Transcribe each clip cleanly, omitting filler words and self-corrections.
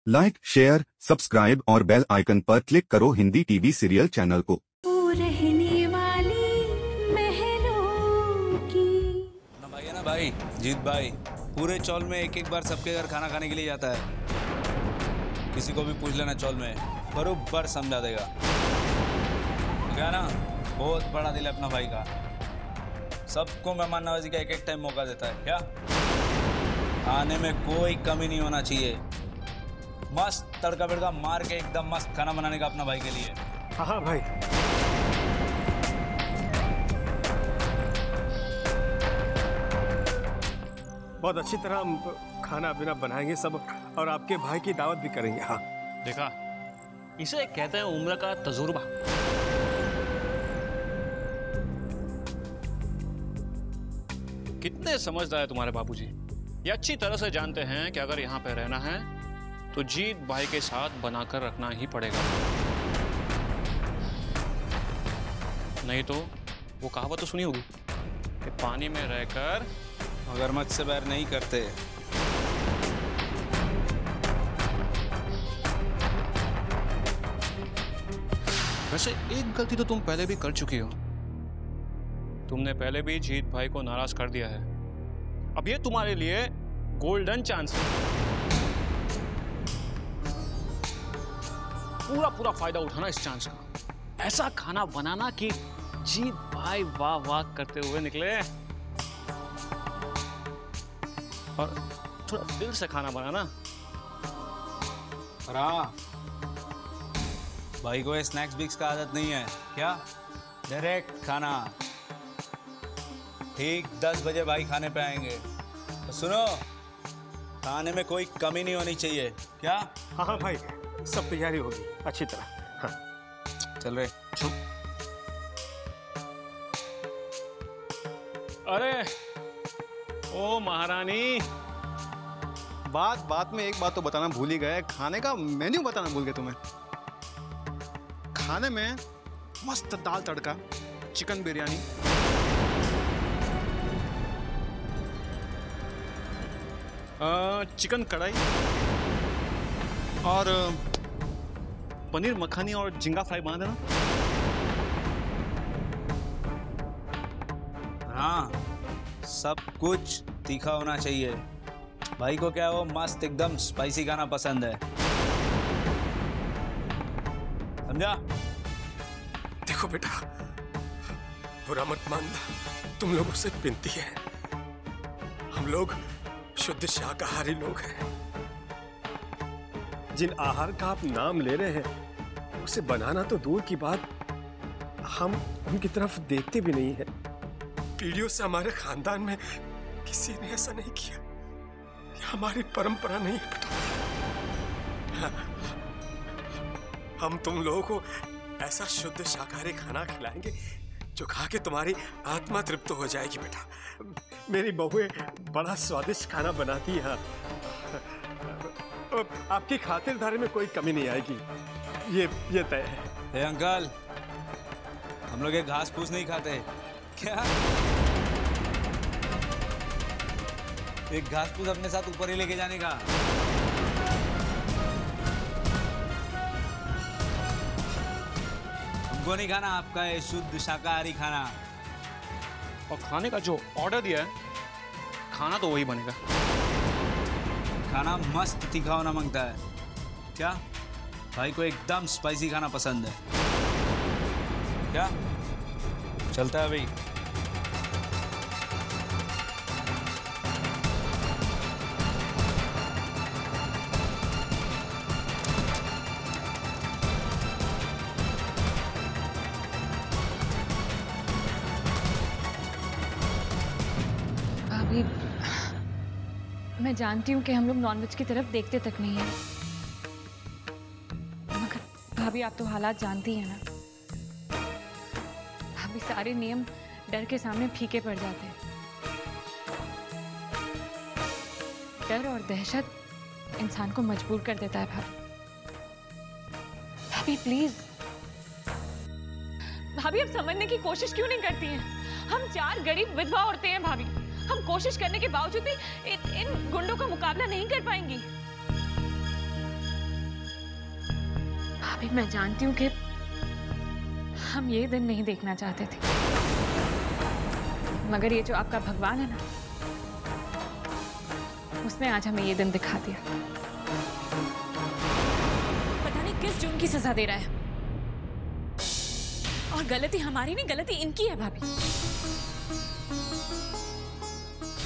Like, share, subscribe और bell icon पर click करो हिंदी टीवी सीरियल चैनल को। रहने वाली महरों की ना भाई है ना भाई, जीत भाई पूरे चौल में एक बार सबके घर खाना खाने के लिए जाता है। किसी को भी पूछ लेना चौल में, बरोबर समझा देगा। क्या ना, बहुत बड़ा दिल है अपना भाई का। सबको मेहमान नवाजी का एक टाइम मौका देता है। क्या आने में कोई कमी नहीं होना चाहिए। मस्त तड़का बिड़का मार के एकदम मस्त खाना बनाने का अपना भाई के लिए। हाँ भाई, बहुत अच्छी तरह हम खाना पीना बनाएंगे सब, और आपके भाई की दावत भी करेंगे। हाँ देखा, इसे कहते हैं उम्र का तजुर्बा। कितने समझदार है तुम्हारे बाबूजी। ये अच्छी तरह से जानते हैं कि अगर यहाँ पे रहना है तो जीत भाई के साथ बनाकर रखना ही पड़ेगा, नहीं तो वो कहावत तो सुनी होगी कि पानी में रहकर मगरमच्छ से बैर नहीं करते। वैसे एक गलती तो तुम पहले भी कर चुकी हो। तुमने पहले भी जीत भाई को नाराज कर दिया है। अब ये तुम्हारे लिए गोल्डन चांस है। पूरा फायदा उठाना इस चांस का। ऐसा खाना बनाना कि जीत भाई वाह वाह करते हुए निकले, और थोड़ा दिल से खाना बनाना। भाई को स्नैक्स बिक्स का आदत नहीं है क्या? डायरेक्ट खाना। ठीक 10 बजे भाई खाने पे आएंगे। तो सुनो, खाने में कोई कमी नहीं होनी चाहिए। क्या? हाँ भाई, सब तैयारी होगी अच्छी तरह। हाँ चल रहे। अरे ओ महारानी, बात में एक बात तो बताना भूल ही गए। खाने का मेन्यू बताना भूल गए तुम्हें। खाने में मस्त दाल तड़का, चिकन बिरयानी, चिकन कढ़ाई, और पनीर मखानी और झींगा फ्राई बना देना। हाँ, सब कुछ तीखा होना चाहिए। भाई को क्या, वो मस्त एकदम स्पाइसी खाना पसंद है। समझा? देखो बेटा, बुरा मत मानना, तुम लोगों से विनती है। हम लोग शुद्ध शाकाहारी लोग हैं। जिन आहार का आप नाम ले रहे हैं उसे बनाना तो दूर की बात, हम उनकी तरफ देखते भी नहीं है। पीढ़ियों से हमारे खानदान में किसी ने ऐसा नहीं किया। ये हमारी परंपरा नहीं है बेटा। हम तुम लोगों को ऐसा शुद्ध शाकाहारी खाना खिलाएंगे जो खा के तुम्हारी आत्मा तृप्त हो जाएगी बेटा। मेरी बहुएं बड़ा स्वादिष्ट खाना बनाती है। आपकी खातिरदारी में कोई कमी नहीं आएगी, ये तय है। अंकल, हम लोग ये घास फूस नहीं खाते क्या? एक घास फूस अपने साथ ऊपर ही लेके जाने का। हमको नहीं खाना आपका ये शुद्ध शाकाहारी खाना। और खाने का जो ऑर्डर दिया है, खाना तो वही बनेगा। खाना मस्त तीखा होना मांगता है क्या? भाई को एकदम स्पाइसी खाना पसंद है क्या? चलता है भाई। भाभी, मैं जानती हूँ कि हम लोग नॉनवेज की तरफ देखते तक नहीं हैं, मगर भाभी आप तो हालात जानती हैं ना। भाभी, सारे नियम डर के सामने फीके पड़ जाते हैं। डर और दहशत इंसान को मजबूर कर देता है। भाभी प्लीज, भाभी अब समझने की कोशिश क्यों नहीं करती हैं? हम 4 गरीब विधवा औरतें हैं भाभी। हम कोशिश करने के बावजूद भी इन गुंडों का मुकाबला नहीं कर पाएंगी। भाभी मैं जानती हूँ कि हम ये दिन नहीं देखना चाहते थे, मगर ये जो आपका भगवान है ना, उसने आज हमें ये दिन दिखा दिया। पता नहीं किस जुर्म की सजा दे रहा है, और गलती हमारी नहीं, गलती इनकी है भाभी।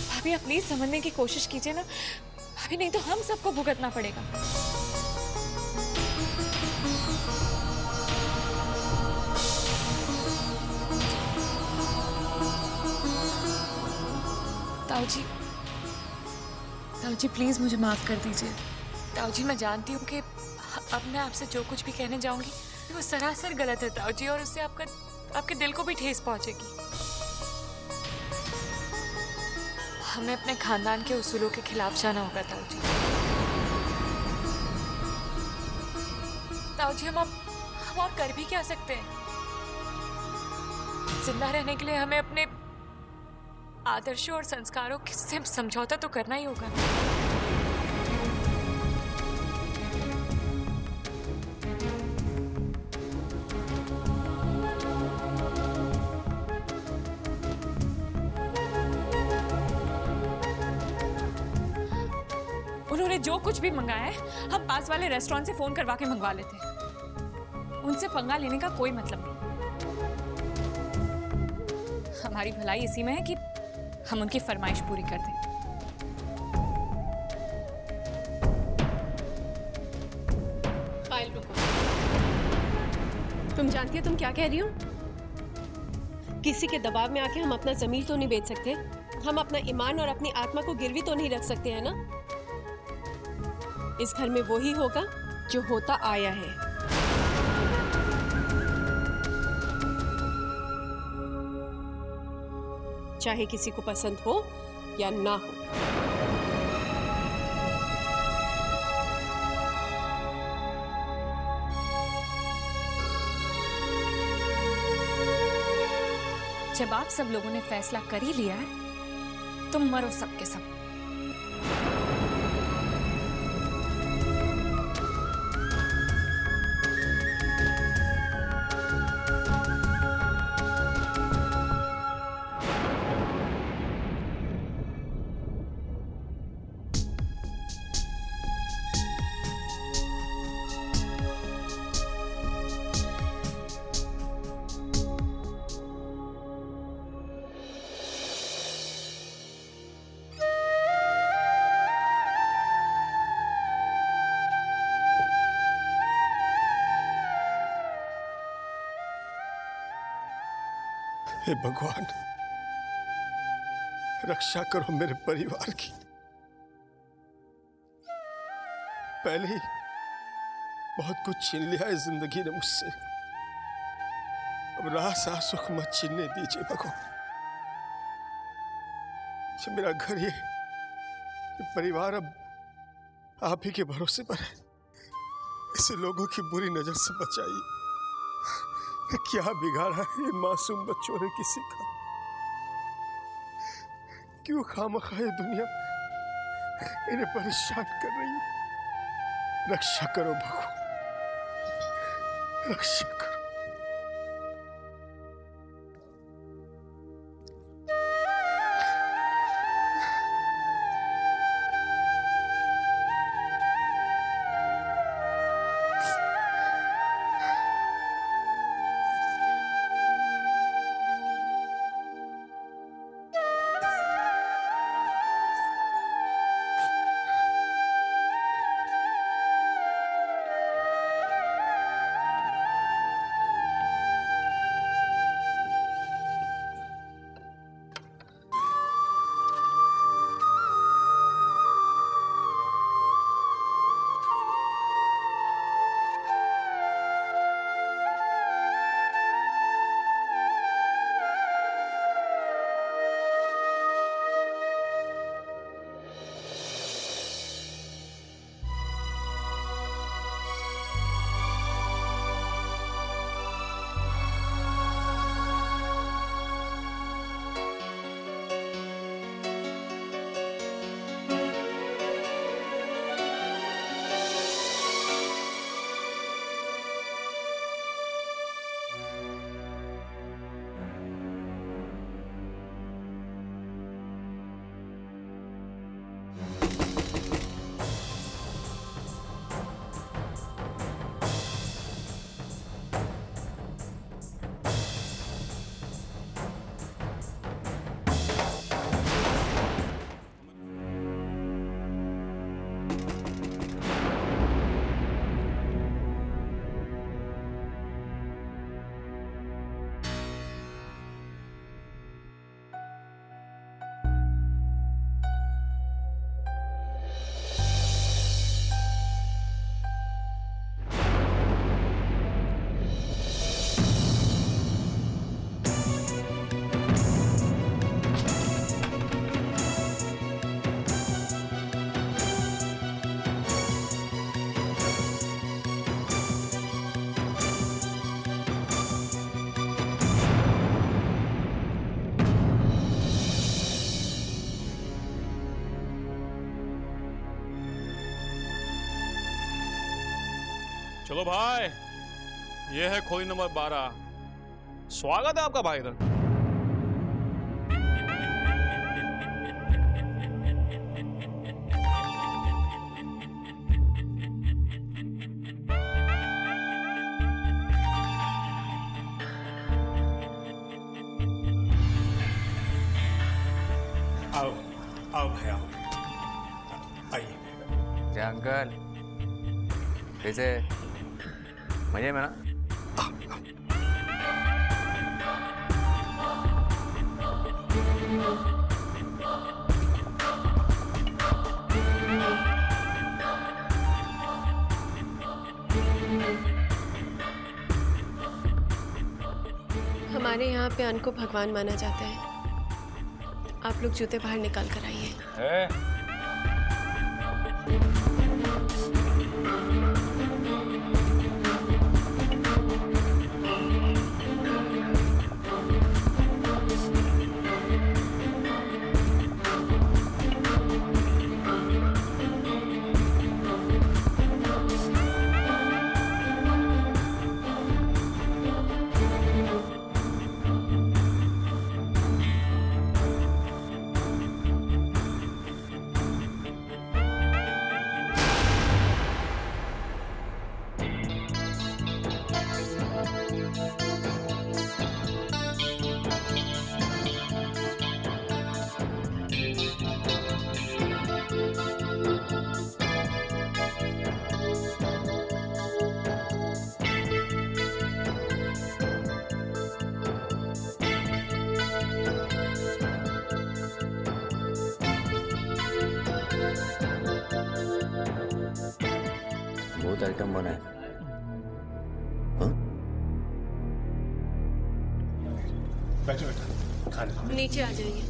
भाभी आप प्लीज समझने की कोशिश कीजिए ना भाभी, नहीं तो हम सबको भुगतना पड़ेगा। ताऊ जी प्लीज मुझे माफ कर दीजिए। ताऊ जी मैं जानती हूँ कि अब मैं आपसे जो कुछ भी कहने जाऊंगी वो सरासर गलत है ताऊ जी, और उससे आपके दिल को भी ठेस पहुंचेगी। हमें अपने खानदान के उसूलों के खिलाफ जाना होगा ताऊ जी। ताऊ जी हम और कर भी क्या सकते हैं? जिंदा रहने के लिए हमें अपने आदर्शों और संस्कारों से समझौता तो करना ही होगा। उन्होंने जो कुछ भी मंगाया है हम पास वाले रेस्टोरेंट से फोन करवा के मंगवा लेते हैं। उनसे पंगा लेने का कोई मतलब नहीं। हमारी भलाई इसी में है कि हम उनकी फरमाइश पूरी कर दें। पायल रुको, तुम जानती हो तुम क्या कह रही हो? किसी के दबाव में आके हम अपना जमीर तो नहीं बेच सकते, हम अपना ईमान और अपनी आत्मा को गिरवी तो नहीं रख सकते, है ना? इस घर में वो ही होगा जो होता आया है। चाहे किसी को पसंद हो या ना हो। जब आप सब लोगों ने फैसला कर ही लिया है, तुम मरो सबके सब। हे भगवान, रक्षा करो मेरे परिवार की। पहले ही बहुत कुछ छीन लिया है जिंदगी ने मुझसे, अब रास सुख मत छीनने दीजिए भगवान। जो मेरा घर ये परिवार अब आप ही के भरोसे पर है, इसे लोगों की बुरी नजर से बचाइए। क्या बिगाड़ा है इन मासूम बच्चों ने किसी का? क्यों खामखा ये दुनिया इन्हें परेशान कर रही है? रक्षा करो भगवान, रक्षा करो। चलो भाई, ये है खोली नंबर 12। स्वागत है आपका भाई इधर। आओ आओ भाई आओ, आइए। क्या अंकल, कैसे? मजे में ना? हमारे यहाँ पे अन्न को भगवान माना जाता है। आप लोग जूते बाहर निकाल कर आइए। बहुत आइटम बना है। बैठो बैठो, खाने। नीचे आ जाइए।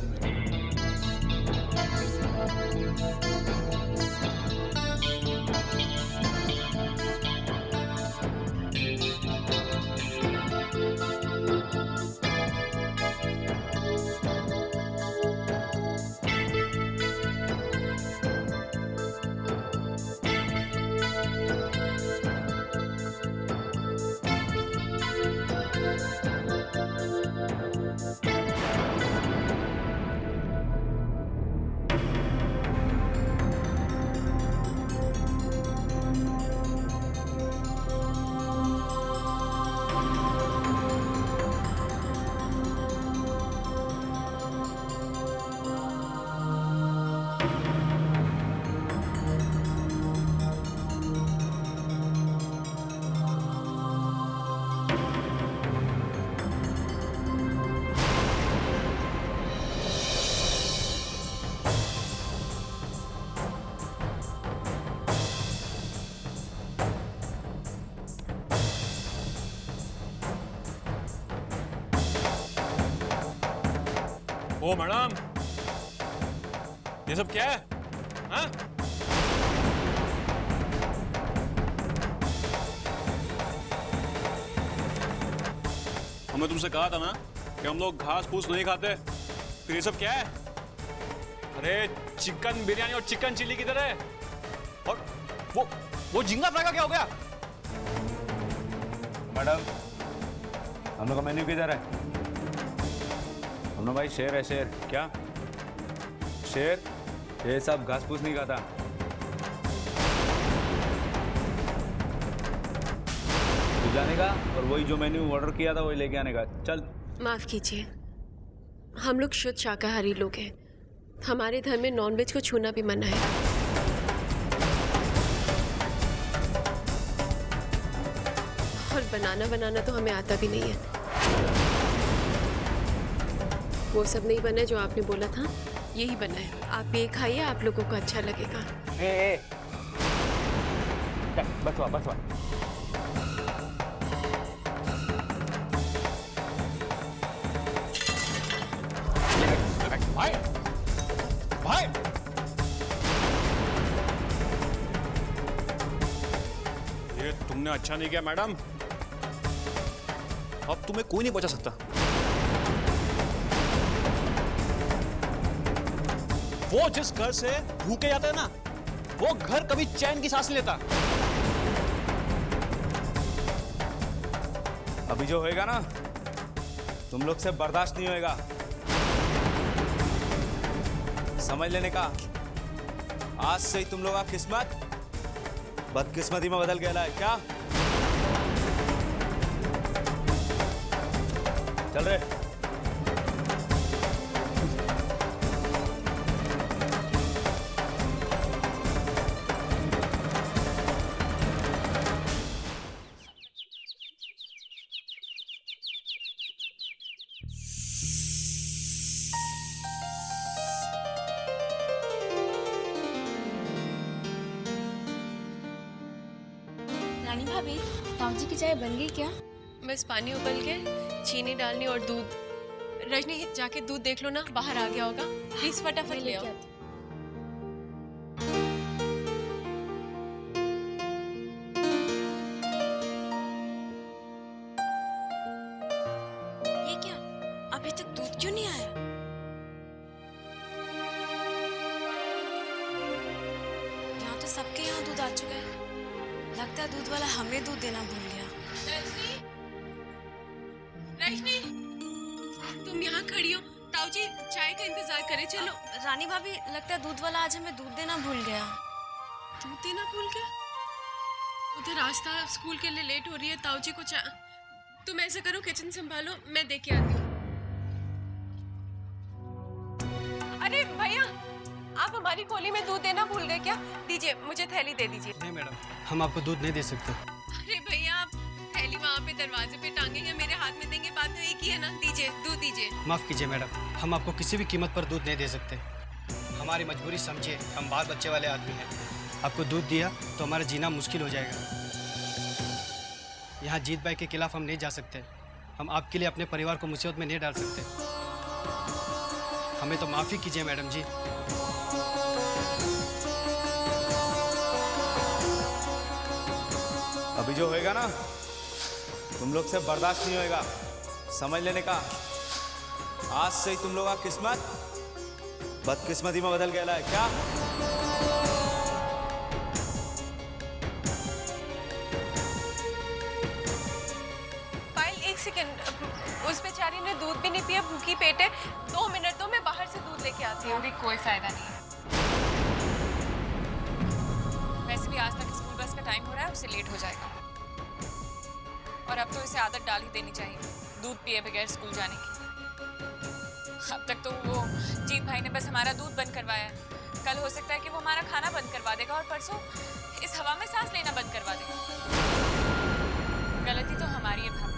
ओ मैडम, ये सब क्या है? हाँ? हमने तुमसे कहा था ना कि हम लोग घास फूस नहीं खाते। फिर ये सब क्या है? अरे चिकन बिरयानी और चिकन चिली किधर है? और वो झींगा फ्राई का क्या हो गया? मैडम, हम लोग का मेन्यू किधर है? हमने भाई शेर है, शेर। क्या शेर? ये सब घास फूस नहीं खाता। तू जाने का और वही जो मेन्यू ऑर्डर किया था वही लेके आने का। चल। माफ कीजिए, हम लोग शुद्ध शाकाहारी लोग हैं। हमारे धर्म में नॉनवेज को छूना भी मना है। और बनाना तो हमें आता भी नहीं है। वो सब नहीं बना है जो आपने बोला था, यही बना है। आप ये खाइए, आप लोगों को अच्छा लगेगा। बस हुआ, बस हुआ। भाई, भाई, ये तुमने अच्छा नहीं किया मैडम। अब तुम्हें कोई नहीं बचा सकता। वो जिस घर से भूखे जाते हैं ना, वो घर कभी चैन की सांस नहीं लेता। अभी जो होएगा ना तुम लोग से बर्दाश्त नहीं होएगा। समझ लेने का, आज से ही तुम लोग का किस्मत बदकिस्मती में बदल गया है क्या? चल रहे। रानी भाभी, ताऊजी की चाय बन गई क्या? बस पानी उबल के चीनी डालनी और दूध। रजनी जाके दूध देख लो ना, बाहर आ गया होगा। प्लीज फटाफट ले आओ। ये क्या, अभी तक दूध क्यों नहीं आया? यहाँ तो सबके यहाँ दूध आ चुका है। लगता है दूध वाला हमें दूध देना भूल गया। रजनी, तुम यहाँ खड़ी हो, ताऊजी चाय का इंतजार करे। चलो। रानी भाभी, लगता है दूध वाला आज हमें दूध देना भूल गया। दूध देना भूल गया? उधर रास्ता स्कूल के लिए लेट हो रही है। ताऊजी को तुम ऐसा करो, किचन संभालो, मैं दे के आती हूँ। अरे भैया, आप हमारी कोली में दूध देना भूल गए क्या? दीजिए, मुझे थैली दे दीजिए। नहीं मैडम, हम आपको दूध नहीं दे सकते। अरे भैया, आप थैली वहाँ पे दरवाजे पे टांगेंगे, मेरे हाथ में देंगे, बात तो एक ही है ना। दीजिए, दूध दीजिए। माफ कीजिए मैडम, हम आपको किसी भी कीमत पर दूध नहीं दे सकते। हमारी मजबूरी समझिए, हम बाल बच्चे वाले आदमी हैं। आपको दूध दिया तो हमारा जीना मुश्किल हो जाएगा। यहाँ जीत भाई के खिलाफ हम नहीं जा सकते। हम आपके लिए अपने परिवार को मुसीबत में नहीं डाल सकते। हमें तो माफ़ी कीजिए मैडम जी। अभी जो होएगा ना तुम लोग से बर्दाश्त नहीं होएगा। समझ लेने का, आज से ही तुम लोग का किस्मत बदकिस्मती में बदल गया है क्या? पायल, एक सेकंड, उस बेचारी ने दूध भी नहीं पिया, भूखी पेट है। 2 मिनट दो, मैं बाहर से दूध लेके आती हूँ। भी कोई फायदा नहीं है। वैसे भी आज तक स्कूल बस का टाइम हो रहा है, उसे लेट हो जाएगा। और अब तो इसे आदत डाल ही देनी चाहिए दूध पिए बगैर स्कूल जाने की। अब तक तो वो जीत भाई ने बस हमारा दूध बंद करवाया है। कल हो सकता है कि वो हमारा खाना बंद करवा देगा और परसों इस हवा में सांस लेना बंद करवा देगा। गलती तो हमारी है भाभी।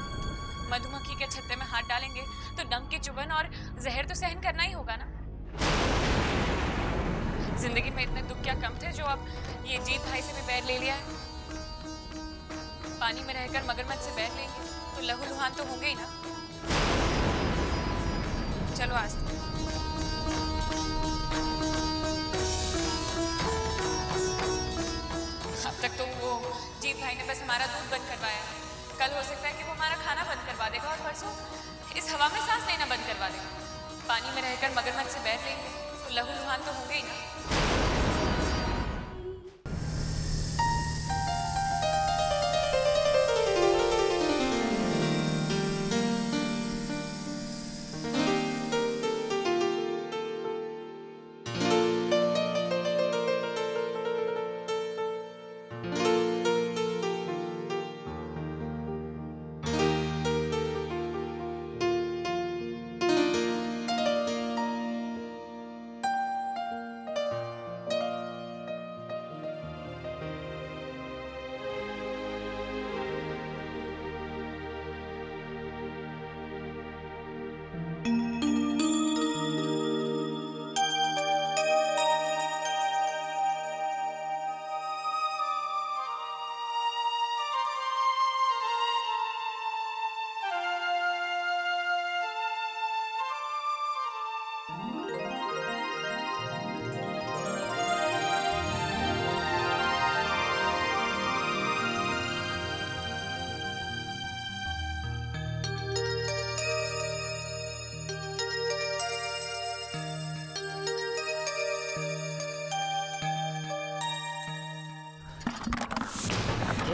मधुमक्खी के छत्ते में हाथ डालेंगे तो डंक की चुभन और जहर तो सहन करना ही होगा ना। जिंदगी में इतने दुख क्या कम थे जो अब ये जीत भाई से भी बैर ले लिया है। पानी में रहकर मगरमच्छ से बैर लेंगे तो लहू लुहान तो होंगे ही ना। चलो आज अब तक तो वो जीत भाई ने बस हमारा दूध बंद करवाया है। कल हो सकता है कि वो हमारा खाना बंद करवा देगा और परसों इस हवा में सांस लेना बंद करवा देगा। पानी में रहकर मगरमच्छ से बैर लेंगे तो लहू लुहान तो होंगे ही ना।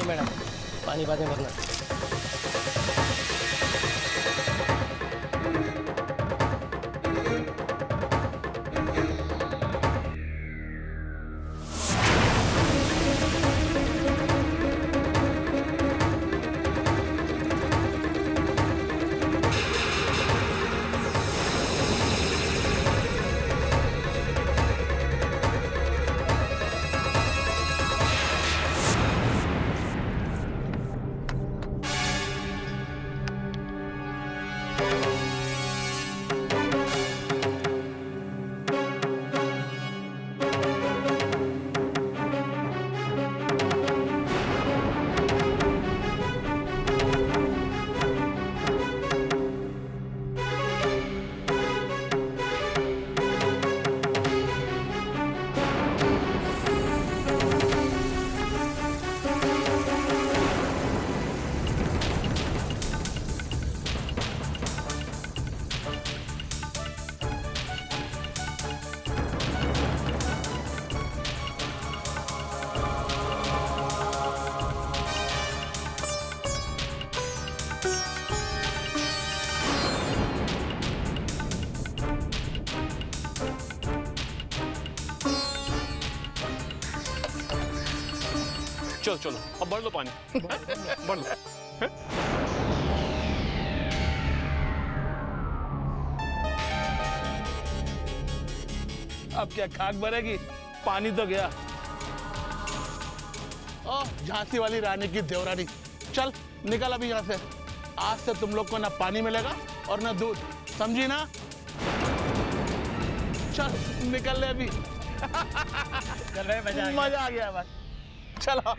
मैडम, पानी बाद में भरना। चलो चलो अब भर लो पानी भर लो। अब क्या खाक भरेगी, पानी तो गया। ओ झांसी वाली रानी की देवरानी, चल निकल अभी यहाँ से। आज से तुम लोग को ना पानी मिलेगा और ना दूध, समझी ना? चल निकल ले अभी। चल रहे, मजा आ गया बस, चलो।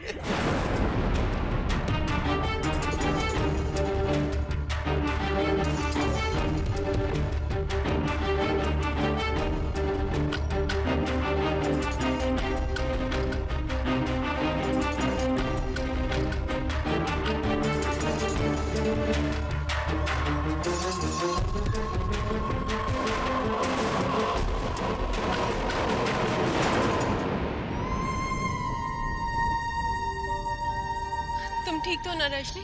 तुम ठीक तो ना रजनी?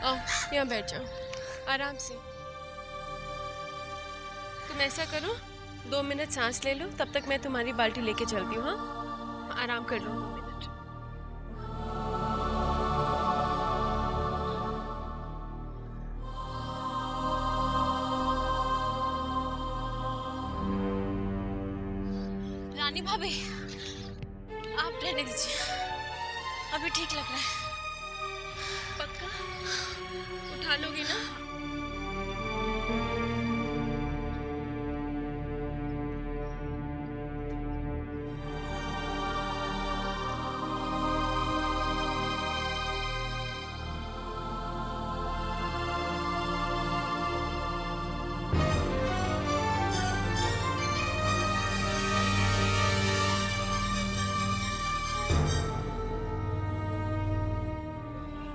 आओ यहाँ बैठ जाओ आराम से। तुम ऐसा करो, 2 मिनट सांस ले लो, तब तक मैं तुम्हारी बाल्टी लेके चलती हूँ। हाँ आराम कर लो 2 मिनट। रानी भाभी, आप रहने दीजिए, अभी ठीक लग रहा है। पक्का उठा लोगी ना?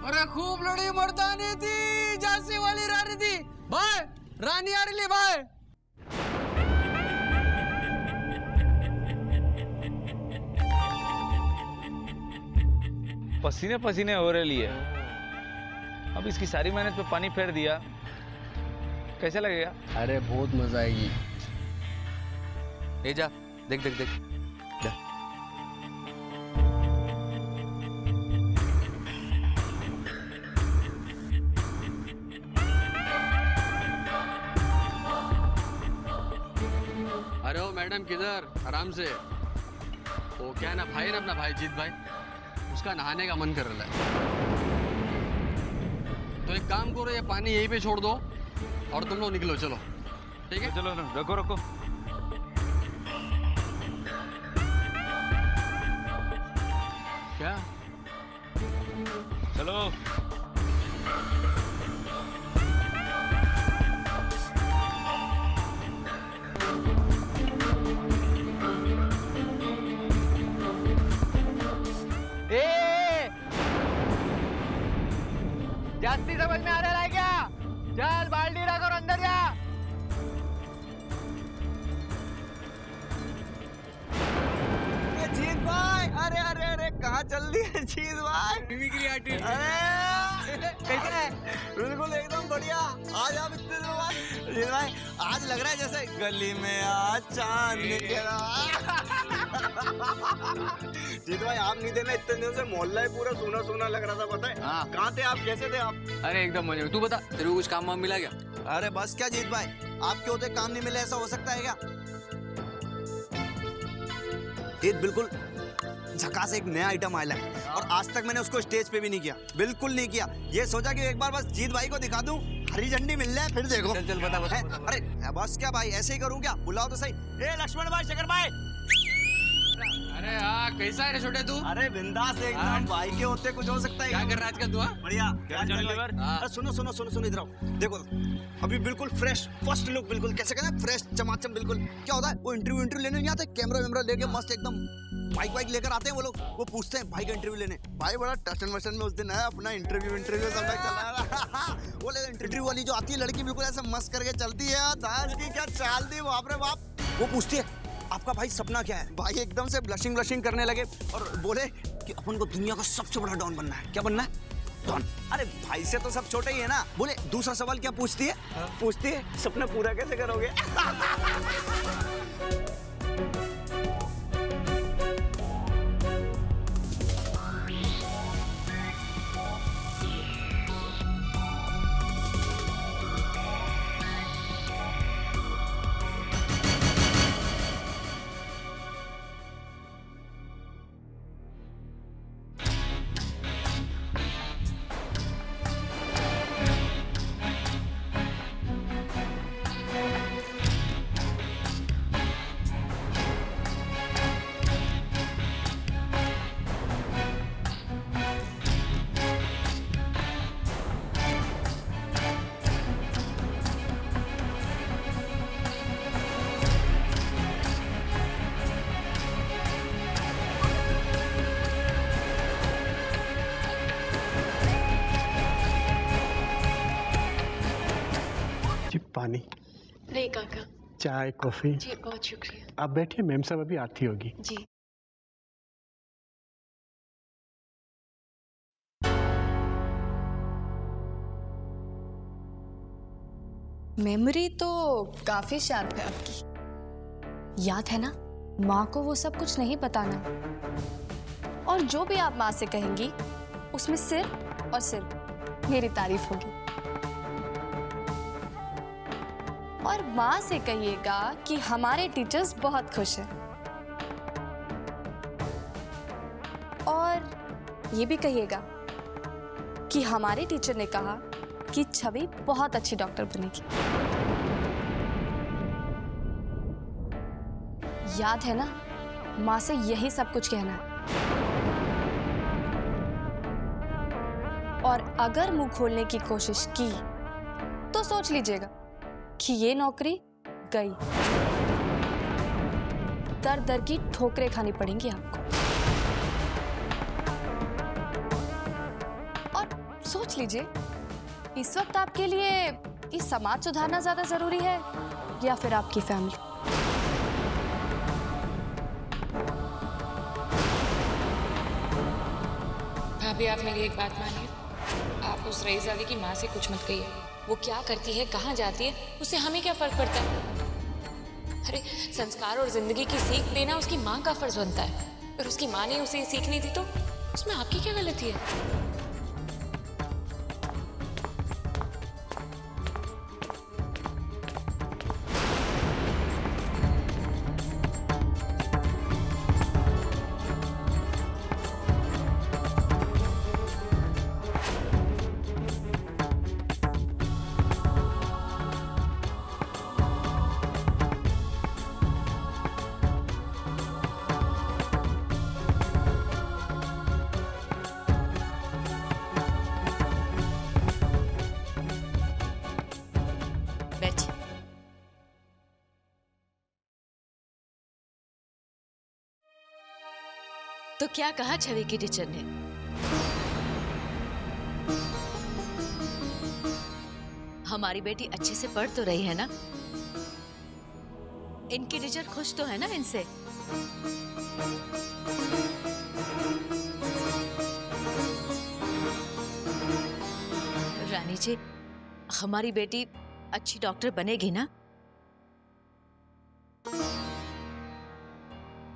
अरे खूब लड़ी मर्दानी थी, झांसी वाली रानी थी भाई, रानी आ रही भाई। पसीने पसीने हो रही है, अब इसकी सारी मेहनत पे पानी फेर दिया, कैसा लगेगा? अरे बहुत मजा आएगी। ए जा, देख देख देख जा। अरे ओ मैडम किधर, आराम से। वो क्या है ना भाई, ना अपना भाई जीत भाई, उसका नहाने का मन कर रहा है। तो एक काम करो, ये पानी यहीं पे छोड़ दो और तुम लोग निकलो, चलो ठीक है? चलो रखो रखो। क्या चलो जास्ती समझ में आ रहा है क्या? चल बाल्टी रख और अंदर जा। जीत भाई, अरे अरे अरे कहाँ चल रही है जीत भाई? अरे कैसे है? बिल्कुल एकदम बढ़िया। आज आप इतने दिनों बाद जीत भाई, आज लग रहा है जैसे गली में आज चांद निकला। जीत भाई आप नहीं देना, इतने दिनों से मोहल्ला ही पूरा सोना सोना लग रहा था, पता है? हाँ। कहाँ थे आप, कैसे थे आप? अरे एकदम मजे में। तू बता, तेरे को कुछ काम वाम मिला क्या? अरे बस क्या जीत भाई, आपके होते काम नहीं मिले, ऐसा हो सकता है क्या? एक बिल्कुल झकास एक नया आइटम आया है और आज तक मैंने उसको स्टेज पे भी नहीं किया, बिल्कुल नहीं किया। ये सोचा कि एक बार बस जीत भाई को दिखा दूं, हरी झंडी मिल जाए, फिर देखो। चल चल बता बता, बता। अरे बस क्या भाई, ऐसे ही करूं क्या? बुलाओ तो सही। ए लक्ष्मण भाई, शेखर भाई। अरे हाँ, कैसा है रे छोटे तू? अरे बिंदास एकदम, भाई के होते कुछ हो सकता है। क्या कर रहा है आजकल तू? बढ़िया। अरे सुनो सुनो सुनो सुनो, इधर आओ, देखो अभी बिल्कुल फ्रेश फर्स्ट लुक, बिल्कुल कैसे कहना, फ्रेश चमाचम। बिल्कुल क्या होता है, वो इंटरव्यू लेने नहीं आते, कैमरा वैमरा लेके मस्त एकदम बाइक वाइक लेकर आते हैं वो लोग, वो पूछते हैं भाई का इंटरव्यू लेने। भाई बड़ा टशन वशन में उस दिन है अपना इंटरव्यू सब चला। वो ले इंटरव्यू वाली जो आती है लड़की, बिल्कुल ऐसे मस्त करके चलती है, दास की क्या चाल दी, बाप रे बाप। वो पूछती है आपका भाई सपना क्या है? भाई एकदम से ब्लशिंग ब्लशिंग करने लगे और बोले कि अपन को दुनिया का सबसे बड़ा डॉन बनना है। क्या बनना है? डॉन। अरे भाई से तो सब छोटे ही है ना। बोले दूसरा सवाल क्या पूछती है? पूछती है सपना पूरा कैसे करोगे? पानी? नहीं काका। चाय कॉफी? जी बहुत शुक्रिया। आप बैठिए, मैम साहब अभी आती होगी। जी। मेमोरी तो काफी शार्प है आपकी। याद है ना, माँ को वो सब कुछ नहीं बताना, और जो भी आप माँ से कहेंगी उसमें सिर्फ और सिर्फ मेरी तारीफ होगी। और माँ से कहिएगा कि हमारे टीचर्स बहुत खुश हैं, और ये भी कहिएगा कि हमारे टीचर ने कहा कि छवि बहुत अच्छी डॉक्टर बनेगी। याद है ना, माँ से यही सब कुछ कहना है। और अगर मुंह खोलने की कोशिश की तो सोच लीजिएगा कि ये नौकरी गई। दर दर की ठोकरें खानी पड़ेंगी आपको। और सोच लीजिए, इस वक्त आपके लिए ये समाज सुधारना ज्यादा जरूरी है या फिर आपकी फैमिली? भाभी आप मेरी एक बात मानिए, आप उस रईसजादी की माँ से कुछ मत कहिए। वो क्या करती है, कहाँ जाती है, उससे हमें क्या फर्क पड़ता है? अरे संस्कार और जिंदगी की सीख देना उसकी माँ का फर्ज बनता है। पर उसकी माँ ने उसे सीख नहीं दी तो उसमें आपकी क्या गलती है? तो क्या कहा छवि की टीचर ने? हमारी बेटी अच्छे से पढ़ तो रही है ना? इनकी टीचर खुश तो है ना इनसे? रानी जी, हमारी बेटी अच्छी डॉक्टर बनेगी ना?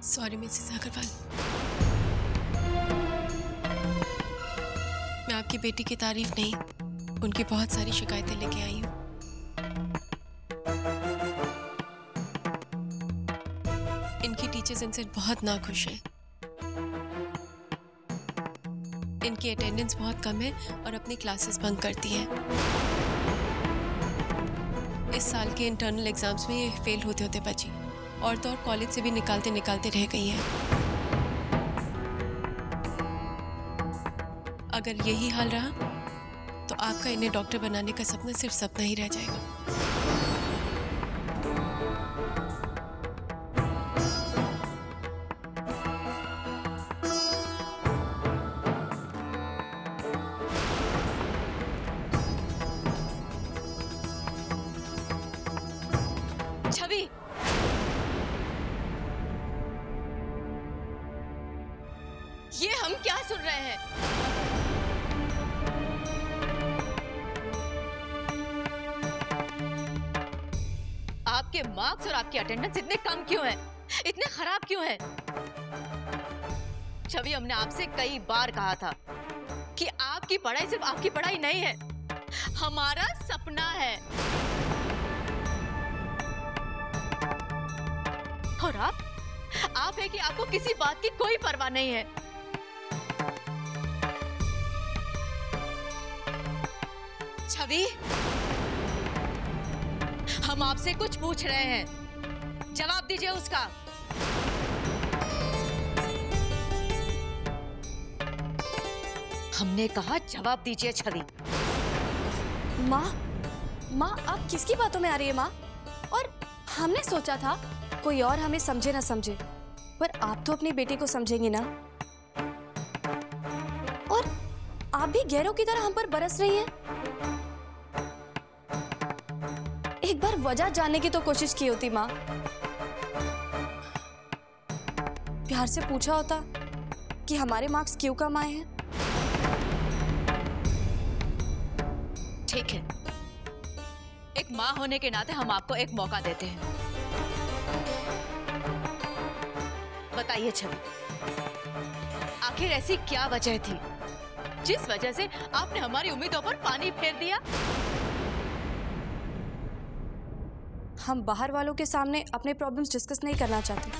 सॉरी मिसेस अग्रवाल, मैं आपकी बेटी की तारीफ नहीं, उनकी बहुत सारी शिकायतें लेके आई हूँ। इनकी टीचर्स इनसे बहुत नाखुश हैं। इनकी अटेंडेंस बहुत कम है और अपनी क्लासेस बंक करती हैं। इस साल के इंटरनल एग्जाम्स में ये फेल होते होते बची, और तो और कॉलेज से भी निकालते निकालते रह गई हैं। अगर यही हाल रहा तो आपका इन्हें डॉक्टर बनाने का सपना सिर्फ सपना ही रह जाएगा। छवि, ये हम क्या सुन रहे हैं? आपके मार्क्स और आपकी अटेंडेंस इतने कम क्यों हैं? इतने खराब क्यों हैं? छवि, हमने आपसे कई बार कहा था कि आपकी पढ़ाई सिर्फ आपकी पढ़ाई नहीं है, हमारा सपना है। और आप है कि आपको किसी बात की कोई परवाह नहीं है। छवि, हम आपसे कुछ पूछ रहे हैं, जवाब दीजिए उसका। हमने कहा जवाब दीजिए छवि। माँ आप किसकी बातों में आ रही है माँ? और हमने सोचा था कोई और हमें समझे ना समझे, पर आप तो अपनी बेटी को समझेंगी ना। और आप भी गैरों की तरह हम पर बरस रही हैं। एक बार वजह जानने की तो कोशिश की होती माँ। प्यार से पूछा होता कि हमारे मार्क्स क्यों कम आए हैं। ठीक है, एक माँ होने के नाते हम आपको एक मौका देते हैं। बताइए छवि, आखिर ऐसी क्या वजह थी जिस वजह से आपने हमारी उम्मीदों पर पानी फेर दिया? हम बाहर वालों के सामने अपने प्रॉब्लम्स डिस्कस नहीं करना चाहते।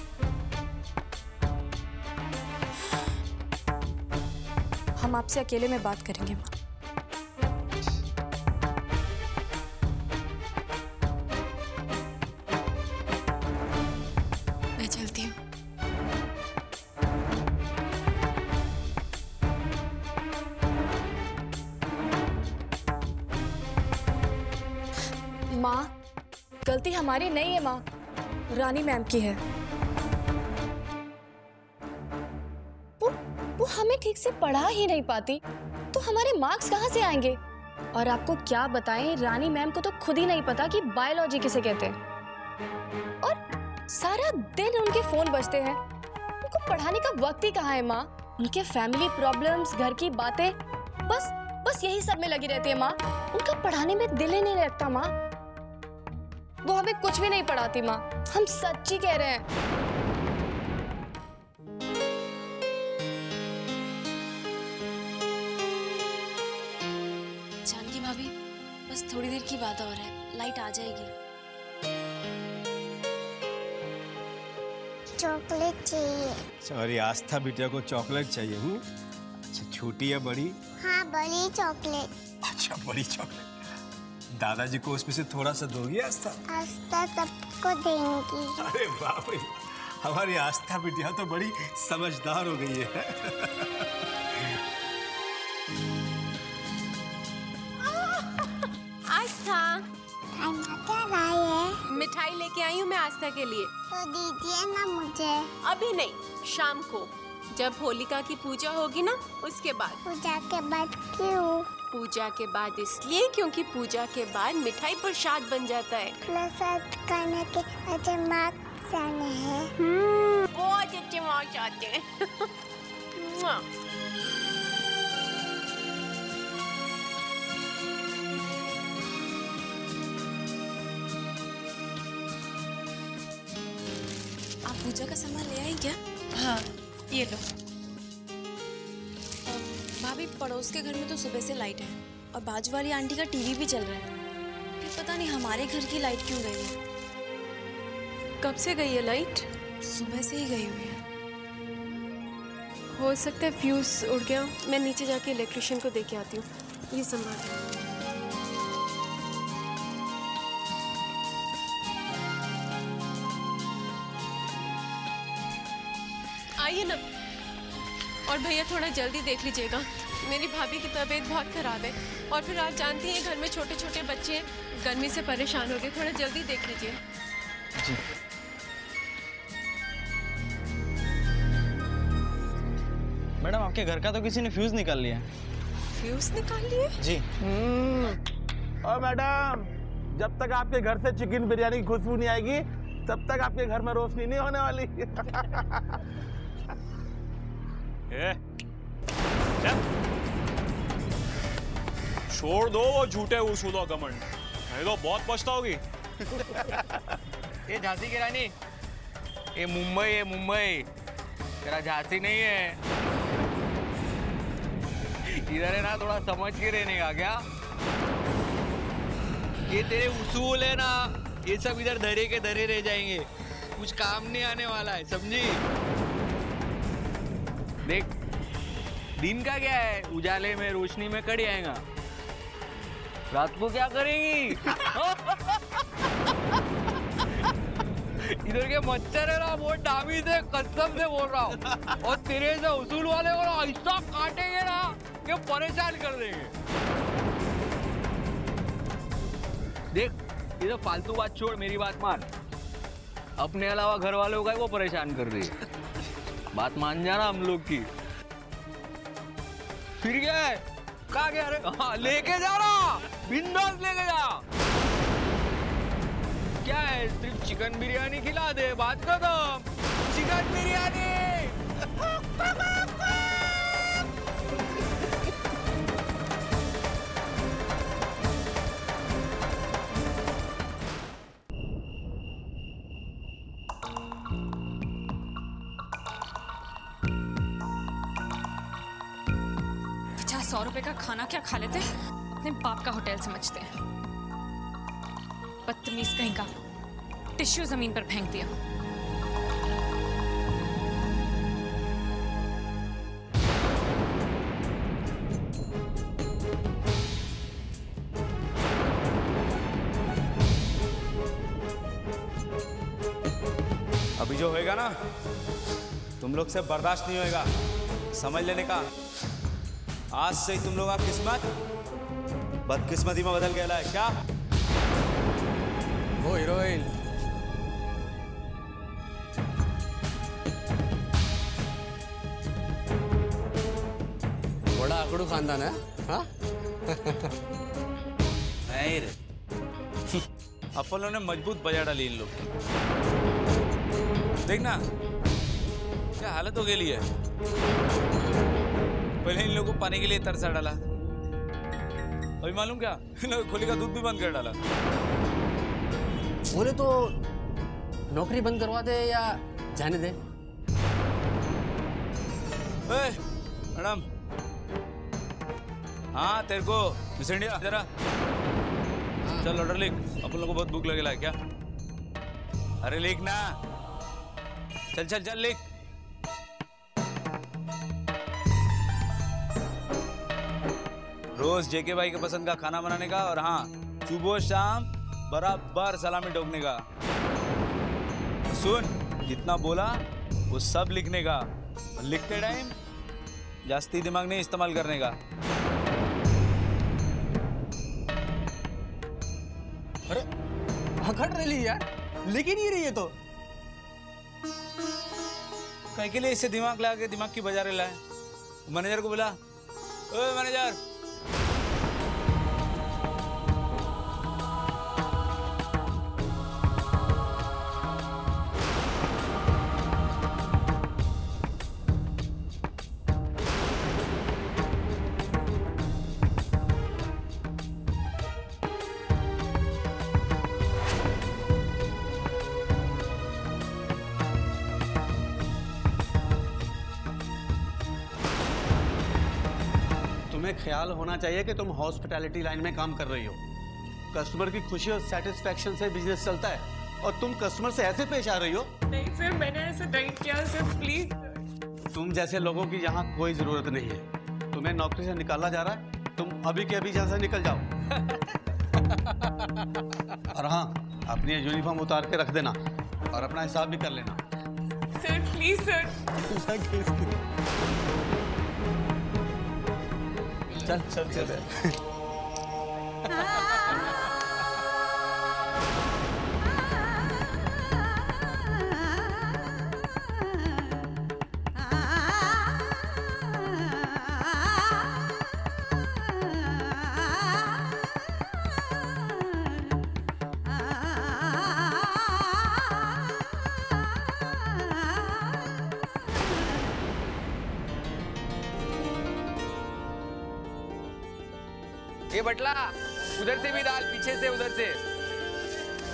हम आपसे अकेले में बात करेंगे माँ। मैं चलती हूँ। माँ, गलती हमारी नहीं है माँ, रानी मैम की है। वो हमें ठीक से पढ़ा ही नहीं पाती, तो हमारे मार्क्स कहाँ से आएंगे? और आपको क्या बताएं, रानी मैम को तो खुद ही नहीं पता कि बायोलॉजी किसे कहते हैं। और सारा दिन उनके फोन बजते हैं, उनको पढ़ाने का वक्त ही कहाँ है माँ? उनके फैमिली प्रॉब्लम्स, घर की बातें, बस यही सब में लगी रहती है माँ। उनका पढ़ाने में दिल ही नहीं लगता माँ। वो हमें कुछ भी नहीं पढ़ाती माँ, हम सच्ची कह रहे हैं। जानकी भाभी, बस थोड़ी देर की बात और है, लाइट आ जाएगी। चॉकलेट चाहिए। सॉरी, आस्था बिटिया को चॉकलेट चाहिए। अच्छा, छोटी या बड़ी? हाँ, बड़ी चॉकलेट। अच्छा, बड़ी चॉकलेट। दादाजी को उसमें से थोड़ा सा दोगी आस्था? आस्था सबको देंगी। अरे बाप रे, हमारी आस्था बिटिया तो बड़ी समझदार हो गई है। आस्था, क्या लाई है? मिठाई लेके आई हूँ मैं आस्था के लिए। तो दीजिए ना मुझे। अभी नहीं, शाम को जब होलिका की पूजा होगी ना, उसके बाद। पूजा के बाद क्यों? पूजा के बाद इसलिए क्योंकि पूजा के बाद मिठाई प्रसाद बन जाता है। प्रसाद खाने के अच्छे मार्क्स आने हैं। बहुत अच्छे मार्क्स आते हैं। आप पूजा का सामान ले आई क्या? हाँ, ये लो। भाभी, पड़ोस के घर में तो सुबह से लाइट है और बाजू वाली आंटी का टीवी भी चल रहा है। फिर पता नहीं हमारे घर की लाइट क्यों गई है। कब से गई है लाइट? सुबह से ही गई हुई है। हो सकता है फ्यूज उड़ गया। मैं नीचे जाके इलेक्ट्रिशियन को देके आती हूँ। ये संभाल। आइए ना। और भैया थोड़ा जल्दी देख लीजिएगा, मेरी भाभी की तबीयत बहुत खराब है। और फिर आप जानती हैं घर में छोटे छोटे बच्चे हैं, गर्मी से परेशान हो गए। थोड़ा जल्दी देख लीजिए। जी। मैडम, आपके घर का तो किसी ने फ्यूज निकाल लिया। फ्यूज निकाल लिए? जी। और मैडम, जब तक आपके घर से चिकन बिरयानी की खुशबू नहीं आएगी, तब तक आपके घर में रोशनी नहीं होने वाली। छोड़ दो वो झूठे उसूल और घमंड, नहीं तो बहुत पछताओगी। ये झांसी की रानी, ये मुंबई, तेरा झांसी नहीं है। इधर है ना, थोड़ा समझ के रहने का क्या। ये तेरे उसूल है ना, ये सब इधर धरे के धरे रह जाएंगे, कुछ काम नहीं आने वाला है, समझी। देख, दिन का क्या है, उजाले में रोशनी में कट जाएगा, रात को क्या करेंगी। इधर के मच्छर है ना, वो डामी से कसम से बोल रहा हूँ, और तेरे से उसूल वाले को ऐसा काटेंगे ना कि परेशान कर देंगे। देख, ये तो फालतू बात छोड़, मेरी बात मान। अपने अलावा घर वालों का वो परेशान कर रही है, बात मान जाना हम लोग की। फिर क्या है, कहाँ गया रे? हाँ, लेके जा रहा, बिंदास लेके जा। क्या है, सिर्फ चिकन बिरयानी खिला दे, बात खत्म। चिकन बिरयानी। ₹100 का खाना क्या खा लेते, अपने बाप का होटल समझते हैं। बदतमीज कहीं का, टिश्यू जमीन पर फेंक दिया। अभी जो होएगा ना, तुम लोग से बर्दाश्त नहीं होएगा, समझ लेने का। आज से ही तुम लोग का किस्मत बदकिस्मती में बदल गया है क्या? वो हीरोइन बड़ा आकड़ू खानदान है। हाँ? नहीं रे, अपन लोगों ने मजबूत बजा डाली इन लोग की। देखना क्या हालत हो गई है। पहले इन लोगों को पानी के लिए तरसा डाला, अभी मालूम क्या, इन लोगों खोली का दूध भी बंद कर डाला। बोले तो नौकरी बंद करवा दे या जाने दे। मैडम, हाँ तेरे को मिस इंडिया जरा चल ऑर्डर लिख, अपन लोग को बहुत भूख लगेला है क्या? अरे लिख ना, चल चल चल लिख। रोज जेके भाई के पसंद का खाना बनाने का, और हाँ सुबह शाम बराबर सलामी ठोकने का। सुन, जितना बोला वो सब लिखने का, और लिखते टाइम जास्ती दिमाग नहीं इस्तेमाल करने का। अरे हकड़ रही यार, लिख ही नहीं रही है तो। कहीं के लिए इससे दिमाग लगा के दिमाग की बाजार लाए। मैनेजर को बोला, ओए मैनेजर, ख्याल होना चाहिए कि तुम हॉस्पिटैलिटी लाइन में काम कर रही हो। कस्टमर की खुशी और सेटिस्फैक्शन से बिजनेस चलता है, और तुम कस्टमर से ऐसे पेश आ रही हो। नहीं सर, मैंने ऐसा नहीं किया सर, प्लीज। तुम जैसे लोगों की यहाँ कोई जरूरत नहीं है। तुम्हें नौकरी से निकाला जा रहा है, तुम अभी के अभी यहाँ से निकल जाओ। और हाँ, अपनी यूनिफॉर्म उतार के रख देना और अपना हिसाब भी कर लेना। Sir please sir. चल चल चल। ये बटला, उधर से भी डाल, पीछे से, उधर से।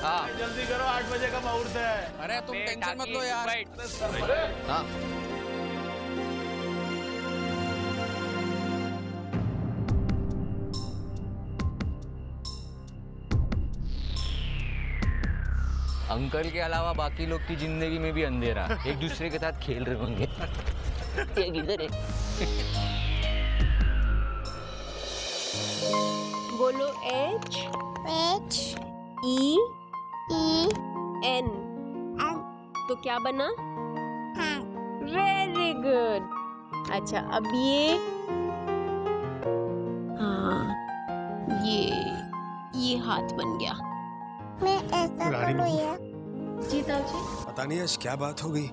हाँ जल्दी करो, 8 बजे का मुहूर्त है। अरे तुम टेंशन मत लो यार। हाँ अंकल के अलावा बाकी लोग की जिंदगी में भी अंधेरा, एक दूसरे के साथ खेल रहे होंगे। एक इधर है। बोलो H E N। तो क्या बना? Very good. अच्छा अब ये, हाँ ये हाथ बन गया। मैं ऐसा करूँ या? जी ताऊजी। पता नहीं आज क्या बात हो गई,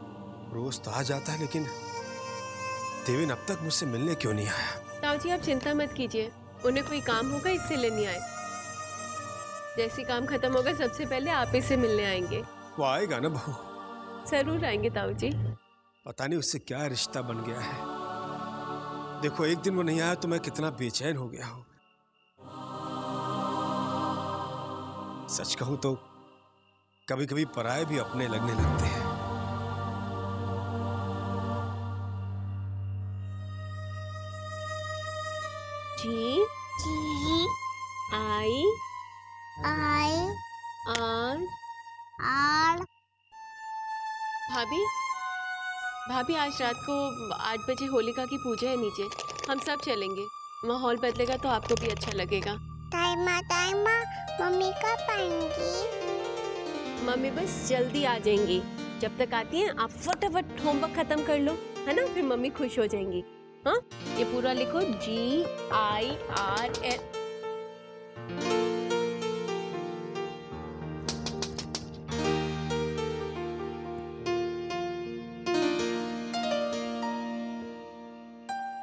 रोज तो आ जाता है लेकिन देवेन अब तक मुझसे मिलने क्यों नहीं आया? ताऊजी आप चिंता मत कीजिए, उन्हें कोई काम होगा इससे लेने आए। जैसे काम खत्म होगा सबसे पहले आप ही से मिलने आएंगे। वो आएगा ना बहू? जरूर आएंगे ताऊ जी। पता नहीं उससे क्या रिश्ता बन गया है। देखो एक दिन वो नहीं आया तो मैं कितना बेचैन हो गया हूं। सच कहूं तो कभी कभी पराये भी अपने लगने लगते हैं। जी जी आई आई आर आर भाभी भाभी आज रात को 8 बजे होलिका की पूजा है नीचे। हम सब चलेंगे। माहौल बदलेगा तो आपको भी अच्छा लगेगा। टाइमा मम्मी कब आएंगी? मम्मी बस जल्दी आ जाएंगी। जब तक आती हैं आप फटाफट होमवर्क खत्म कर लो, है ना? फिर मम्मी खुश हो जाएंगी। हाँ, ये पूरा लिखो GIRL।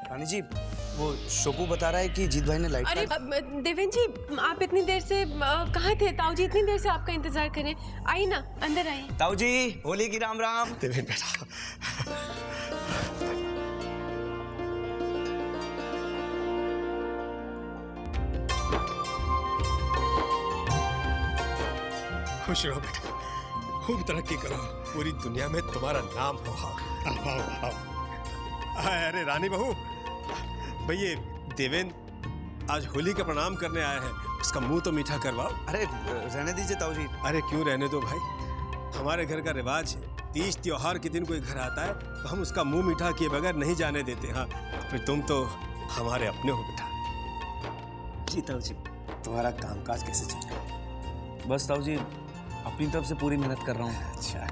रानी जी, वो शोकू बता रहा है कि जीत भाई ने लाइट। अरे देवेन जी, आप इतनी देर से कहाँ थे? ताऊ जी इतनी देर से आपका इंतजार करें। आइए ना, अंदर आइए। ताऊ जी, होली की राम राम। देवेन बेटा, खुश रहो बेटा, खूब तरक्की करो, पूरी दुनिया में तुम्हारा नाम हो। आओ आओ। अरे रानी बहू, भैया देवेन आज होली का प्रणाम करने आया है, उसका मुंह तो मीठा करवाओ। अरे रहने दीजिए ताऊ जी। अरे क्यों रहने दो भाई, हमारे घर का रिवाज है, तीज त्योहार के दिन कोई घर आता है तो हम उसका मुंह मीठा किए बगैर नहीं जाने देते। हाँ, फिर तुम तो हमारे अपने हो बेटा। जी ताऊ जी। तुम्हारा कामकाज कैसे चल रहा है? बस ताऊ जी, अपनी तरफ से पूरी मेहनत कर रहा हूँ। अच्छा,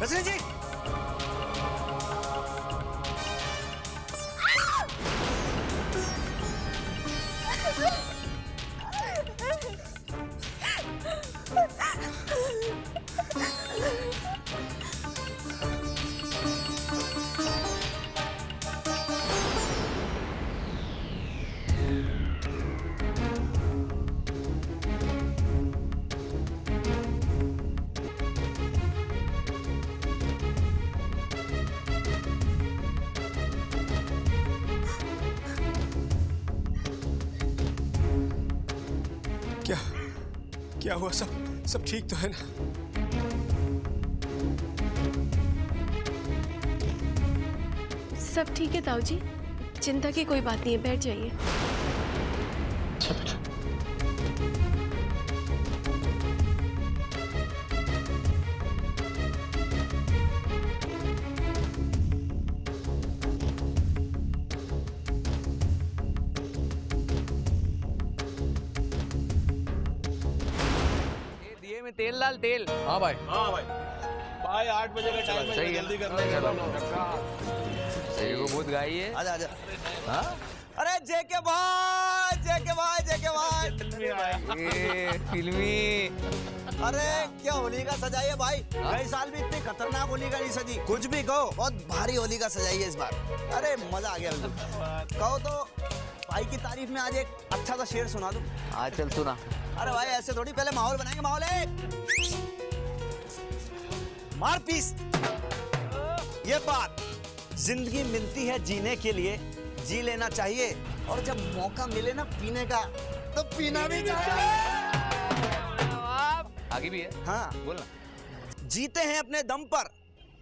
रजनी जी, क्या हुआ? सब ठीक तो है ना? सब ठीक है ताऊ जी, चिंता की कोई बात नहीं है, बैठ जाइए। तेल डाल, तेल। हाँ भाई। हाँ भाई, भाई 8 बजे का टाइम है, जल्दी करना है। तेरे को बहुत गाई है। आजा आजा। हाँ? अरे जेके भाई, जेके भाई, जेके भाई। फिल्मी। अरे क्या होली का सजाई है भाई। गए साल भी इतनी खतरनाक होली का नहीं सजी। कुछ भी कहो, बहुत भारी होली का सजाई है इस बार। अरे मजा आ गया। कहो तो भाई की तारीफ में आज एक अच्छा सा शेर सुना दूं। हाँ चल सुना। अरे भाई ऐसे थोड़ी, पहले माहौल बनाएंगे। माहौल है मार पीस। ये बात जिंदगी मिलती है जीने के लिए, जी लेना चाहिए, और जब मौका मिले ना पीने का तो पीना भी चाहिए। आगे भी है। हाँ बोलना। जीते हैं अपने दम पर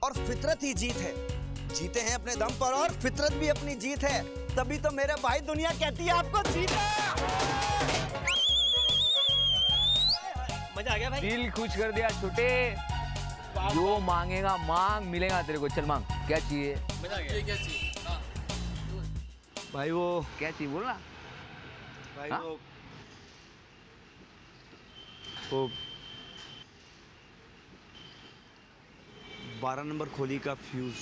और फितरत ही जीत है। जीते हैं अपने दम पर और फितरत भी अपनी जीत है, तभी तो मेरे भाई दुनिया कहती है आपको जीते। मजा आ गया भाई। दिल खुश कर दिया छोटे। जो मांगेगा मांग, मिलेगा तेरे को। चल मांग, क्या चाहिए? मजा आ गया। क्या चाहिए? भाई वो क्या चाहिए बोलना भाई हाँ? वो 12 नंबर खोली का फ्यूज।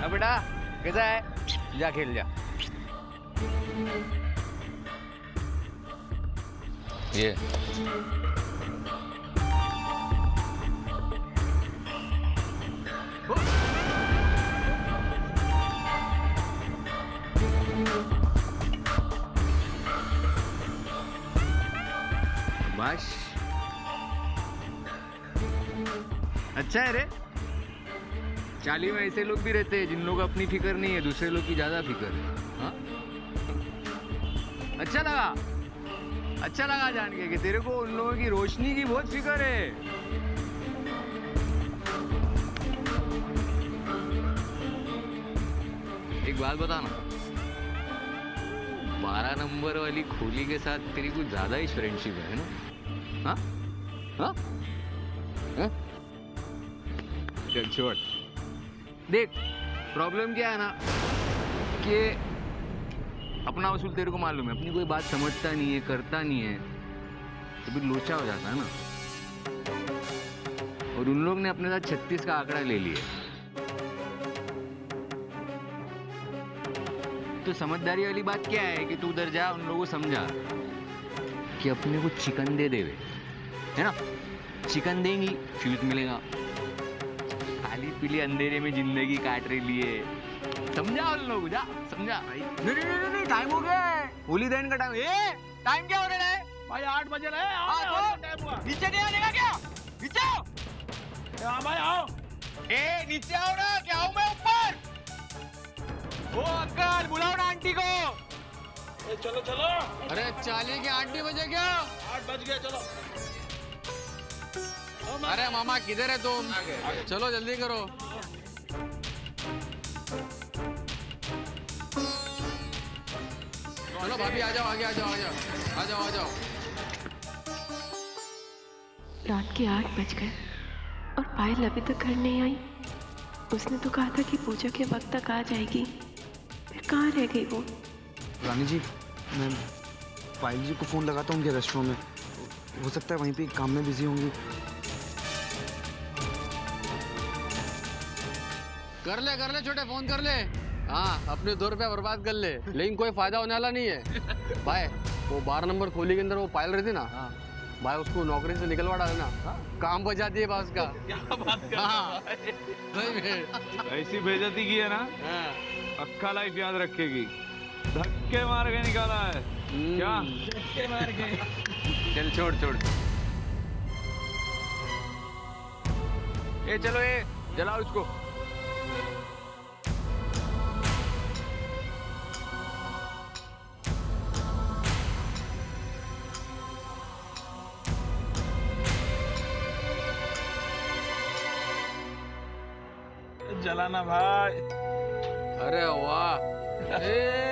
बेटा कैसा है? जा खेल जा। ये बस अच्छा है रे। चाली में ऐसे लोग भी रहते हैं जिन लोगों को अपनी फिक्र नहीं है, दूसरे लोग की ज्यादा फिक्र है। हाँ? अच्छा लगा जान के कि तेरे को उन लोगों की रोशनी की बहुत फिक्र है। एक बात बता ना, 12 नंबर वाली खोली के साथ तेरी कुछ ज्यादा ही फ्रेंडशिप है ना? हाँ? हाँ? हाँ? चल छोड़। देख प्रॉब्लम क्या है ना कि अपना वसूल तेरे को मालूम है, अपनी कोई बात समझता नहीं है, करता नहीं है तो फिर लोचा हो जाता है ना। और उन लोग ने अपने साथ 36 का आंकड़ा ले लिया। तो समझदारी वाली बात क्या है कि तू उधर जा, उन लोगों को समझा कि अपने को चिकन दे देवे, है ना? चिकन देंगी फ्यूज मिलेगा। खाली पीली अंधेरे में जिंदगी काट रही है, समझा उन लोग, जा समझा। नहीं टाइम हो गया है, होली देन का टाइम। ए टाइम क्या हो रहा है भाई? 8 बजे रहे। आओ नीचे नहीं आने क्या? नीचे आओ। हाँ भाई आओ। ए नीचे आओ ना, क्या आऊं मैं ऊपर? ओ अंकल बुलाओ ना आंटी को। चलो चलो। अरे चाली की 8 बजे क्या? 8 बज गए, चलो। अरे मामा किधर है तुम? चलो जल्दी करो। चलो भाभी आ जाओ, आगे आ जाओ, आ जाओ। रात के 8 बज गए और पायल अभी तक घर नहीं आई। उसने तो कहा था कि पूजा के वक्त तक आ जाएगी, फिर कहाँ रह गई वो? रानी जी, मैं पायल जी को फोन लगाता हूँ उनके रेस्टोरेंट में, हो सकता है वहीं पे काम में बिजी होंगी। कर ले छोटे, फोन कर ले। हाँ अपने 2 रुपया बर्बाद कर ले, लेकिन कोई फायदा होने वाला नहीं है। भाई वो 12 नंबर खोली के अंदर वो पायल रहती ना, भाई उसको नौकरी से निकलवा डालना, काम बचा दिए बस का। क्या बात कर सही में ऐसी बेइज्जती की है ना, अक्का लाइफ याद रखेगी। धक्के मार के निकाला है क्या? धक्के मार के। चल छोड़। ए चलो ए जलाओ इसको। जलाना भाई। अरे वाह,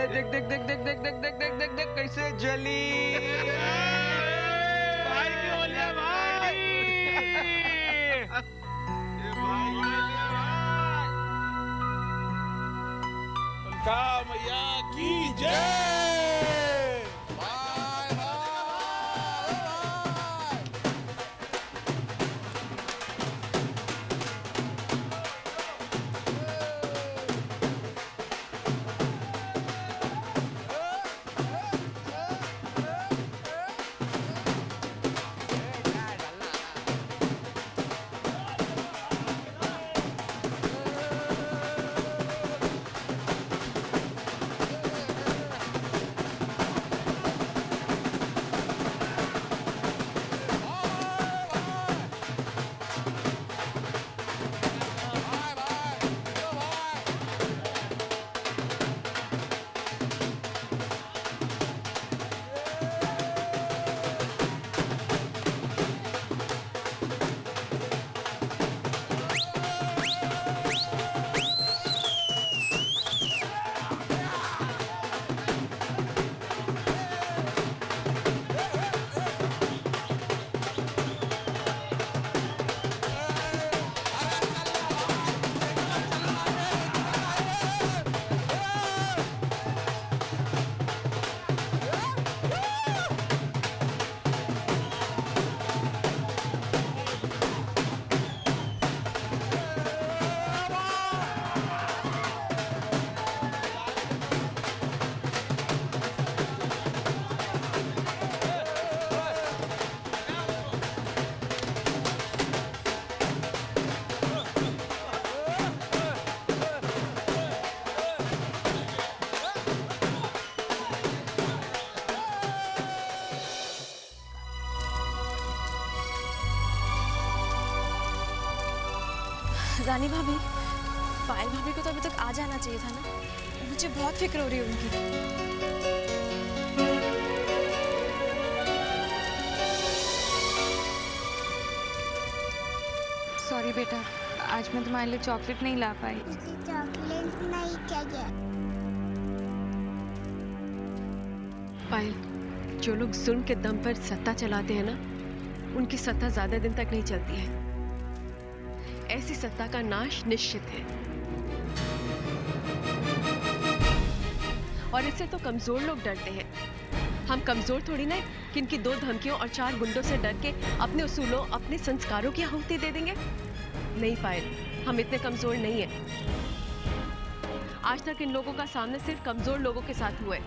देख कैसे जली। भाई की होली है भाई। उनका मैया की जय। रानी भाभी, पायल भाभी को तो अभी तक आ जाना चाहिए था ना। मुझे बहुत फिक्र हो रही है उनकी। सॉरी बेटा, आज मैं तुम्हारे लिए चॉकलेट नहीं ला पाई। चॉकलेट नहीं चाहिए। पायल, जो लोग जुल्म के दम पर सत्ता चलाते हैं ना, उनकी सत्ता ज्यादा दिन तक नहीं चलती है। ऐसी सत्ता का नाश निश्चित है, और इससे तो कमजोर लोग डरते हैं। हम कमजोर थोड़ी ना कि इनकी 2 धमकियों और 4 गुंडों से डर के अपने उसूलों, अपने संस्कारों की आहुति दे देंगे। नहीं पायल, हम इतने कमजोर नहीं हैं। आज तक इन लोगों का सामना सिर्फ कमजोर लोगों के साथ हुआ है,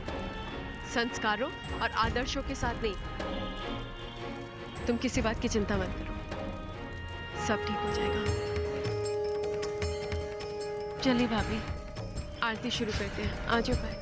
संस्कारों और आदर्शों के साथ नहीं। तुम किसी बात की चिंता मत करो, सब ठीक हो जाएगा। चलिए भाभी, आरती शुरू करते हैं। आ जाओ पायल।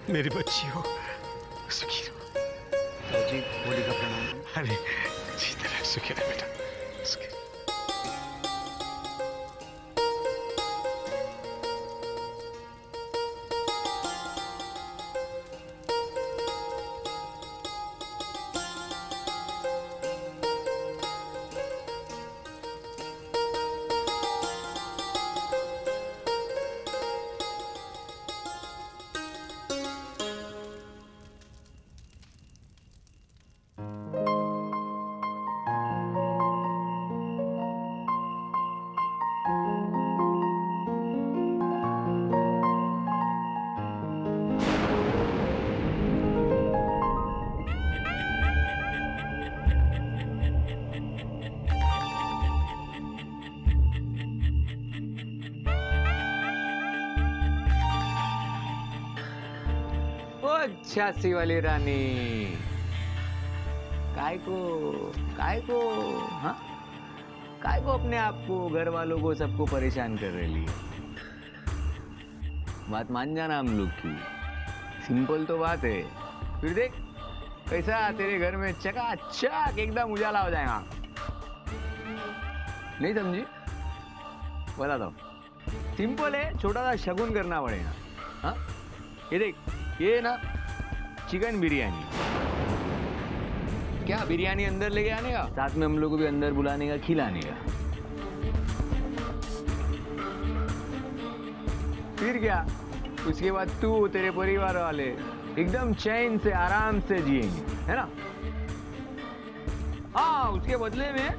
मेरी बच्ची हो, सुखी रहो। जी होली का प्रणाम। अरे जी तरह सुखी रहे बेटा, सुखी। छियासी वाली रानी, काय को हाँ, काय को अपने आप को, घर वालों को, सबको परेशान कर रही है। बात मान जाना हम लोग की, सिंपल तो बात है। फिर देख कैसा तेरे घर में चकाचक एकदम उजाला हो जाएगा। नहीं समझी? बताता हूँ, सिंपल है, छोटा सा शगुन करना पड़ेगा। हाँ, ये देख, ये ना चिकन बिरयानी। क्या बिरयानी अंदर लेके आने का, साथ में हम लोग को भी अंदर बुलाने का, खिलाने का। फिर क्या, उसके बाद तू, तेरे परिवार वाले एकदम चैन से, आराम से जिएंगे, है ना? हाँ, उसके बदले में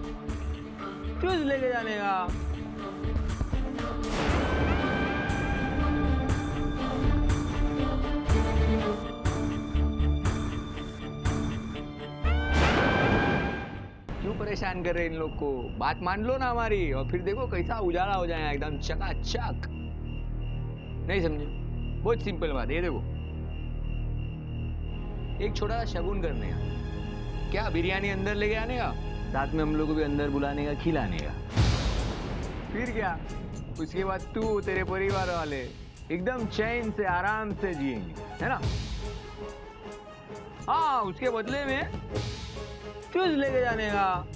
चूज लेके जाने का। परेशान कर रहे इन लोग को, बात मान लो ना हमारी, और फिर देखो कैसा उजाला हो जाएगा एकदम चकाचक। नहीं समझे? बहुत सिंपल बात है। ये देखो, एक छोटा सा शगुन करने का। क्या बिरयानी अंदर लेके आने का, साथ में हम लोग को भी अंदर बुलाने का, खिलाने का। फिर क्या, उसके बाद तू, तेरे परिवार वाले एकदम चैन से, आराम से जिएंगे, है ना? हाँ, उसके बदले में चूज लेके जाने का।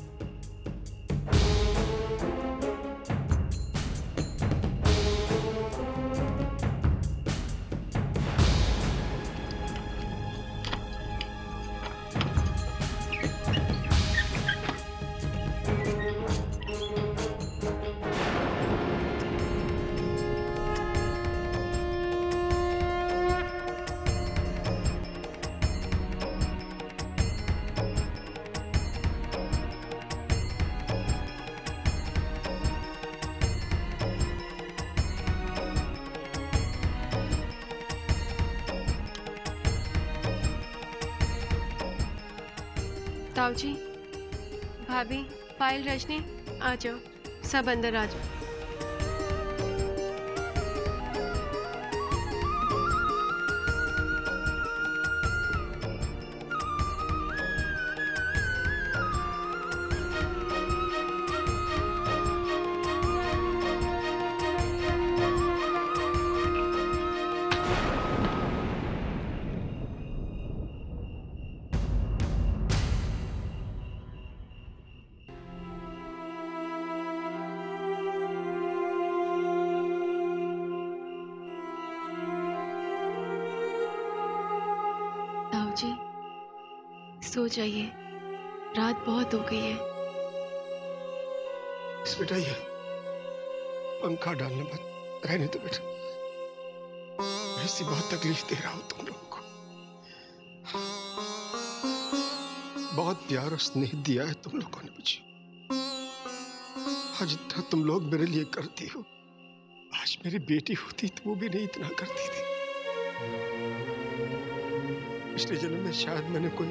ताऊ जी, भाभी, पायल, रजनी, आ जाओ, सब अंदर आ जाओ। जी, सो जाइए, रात बहुत हो गई है। बेटा ये पंखा डालने मत, रहने दो बेटा। ऐसी बहुत तकलीफ दे रहा हूं तुम लोगों को। बहुत प्यार और स्नेह दिया है तुम लोगों ने मुझे। आज इतना तुम लोग मेरे लिए करती हो, आज मेरी बेटी होती तो वो भी नहीं इतना करती थी। पिछले जन्म में शायद मैंने कोई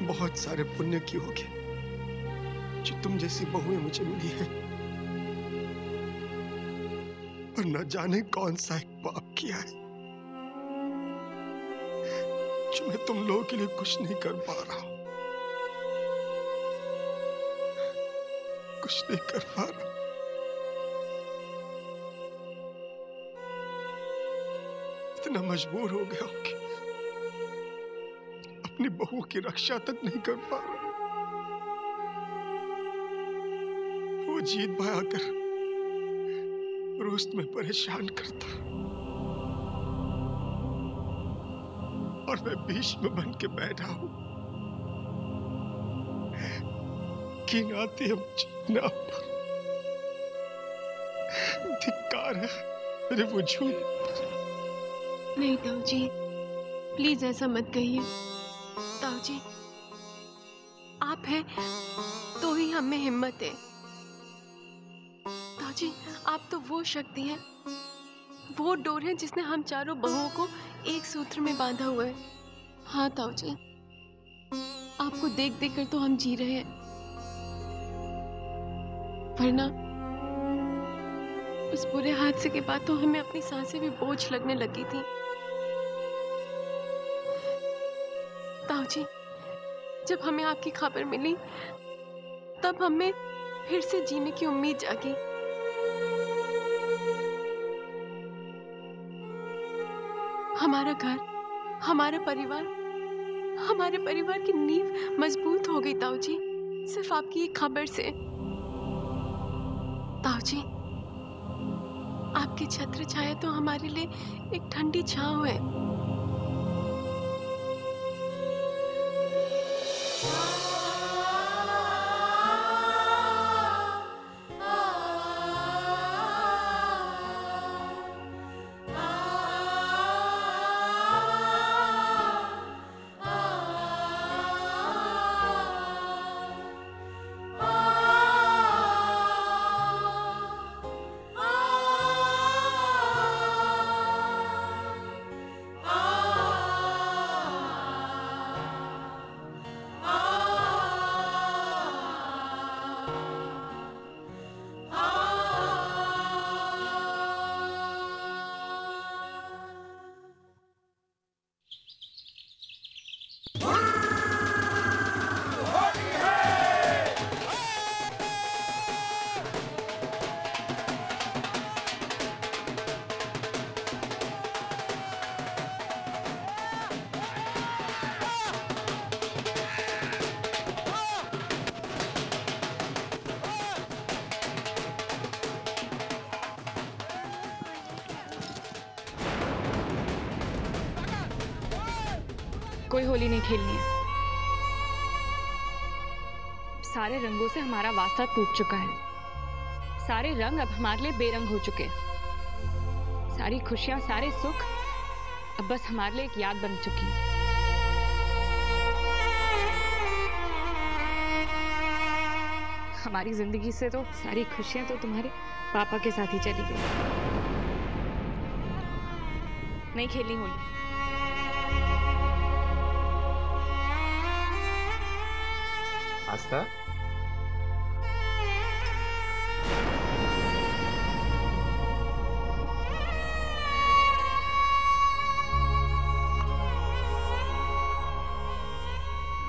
बहुत सारे पुण्य किए होंगे जो तुम जैसी बहुएं मुझे मिली है, पर न जाने कौन सा एक पाप किया है जो मैं तुम लोगों के लिए कुछ नहीं कर पा रहा हूं, कुछ नहीं कर पा रहा। इतना मजबूर हो गया हूं कि अपनी बहू की रक्षा तक नहीं कर पा रहा। वो जीत भाई आकर रोज में परेशान करता और मैं बीच में बन के बैठा हूं। कीन आती है मुझे अपने आप पर, धिक्कार है मेरे वजूद। नहीं ताऊ जी, प्लीज ऐसा मत कहिए। ताऊ जी, आप हैं तो ही हम में हिम्मत है। ताऊ जी, आप तो वो शक्ति हैं, वो डोर है जिसने हम चारों बहुओं को एक सूत्र में बांधा हुआ है। हाँ ताऊ जी, आपको देख देख कर तो हम जी रहे हैं, वरना उस बुरे हादसे के बाद तो हमें अपनी सांसें भी बोझ लगने लगी थी। ताऊ जी, जब हमें आपकी खबर मिली तब हमें फिर से जीने की उम्मीद जागी। हमारा घर, हमारे परिवार की नींव मजबूत हो गई ताऊ जी, सिर्फ आपकी एक खबर से। ताऊ जी, आपकी छत्र छाया तो हमारे लिए एक ठंडी छांव है। कोई होली नहीं खेलनी है। सारे रंगों से हमारा वास्ता टूट चुका है। सारे रंग अब हमारे लिए बेरंग हो चुके हैं। सारी खुशियां, सारे सुख अब बस हमारे लिए एक याद बन चुकी है। हमारी जिंदगी से तो सारी खुशियां तो तुम्हारे पापा के साथ ही चली गई। नहीं खेलनी होली। आस्था,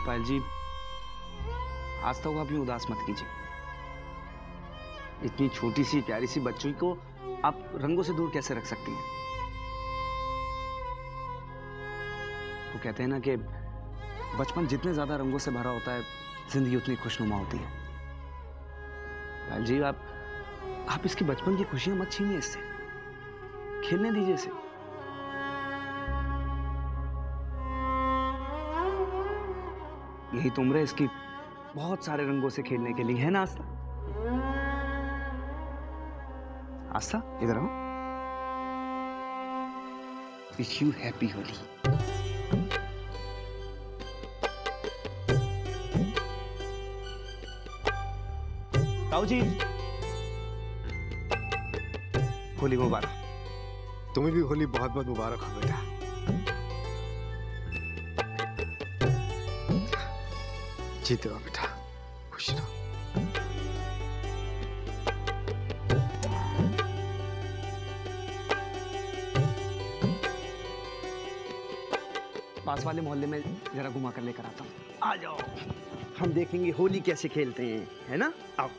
पायल जी, आस्था को आप यूं उदास मत कीजिए। इतनी छोटी सी प्यारी सी बच्ची को आप रंगों से दूर कैसे रख सकती हैं? वो कहते हैं ना कि बचपन जितने ज्यादा रंगों से भरा होता है, जिंदगी उतनी खुशनुमा होती है। पायल जी, आप इसकी बचपन की खुशियां मत छीनिए इससे, खेलने दीजिए इसे। यही तो उम्र है इसकी बहुत सारे रंगों से खेलने के लिए, है ना आस्था? आस्था, इधर आओ। Wish you happy Holi. ताऊ जी, होली मुबारक। तुम्हें भी होली बहुत बहुत मुबारक हो बेटा। जीते रहो बेटा, खुश रहो। पास वाले मोहल्ले में जरा घुमा कर लेकर आता हूँ। आ जाओ, हम देखेंगे होली कैसे खेलते हैं, है ना? आओ।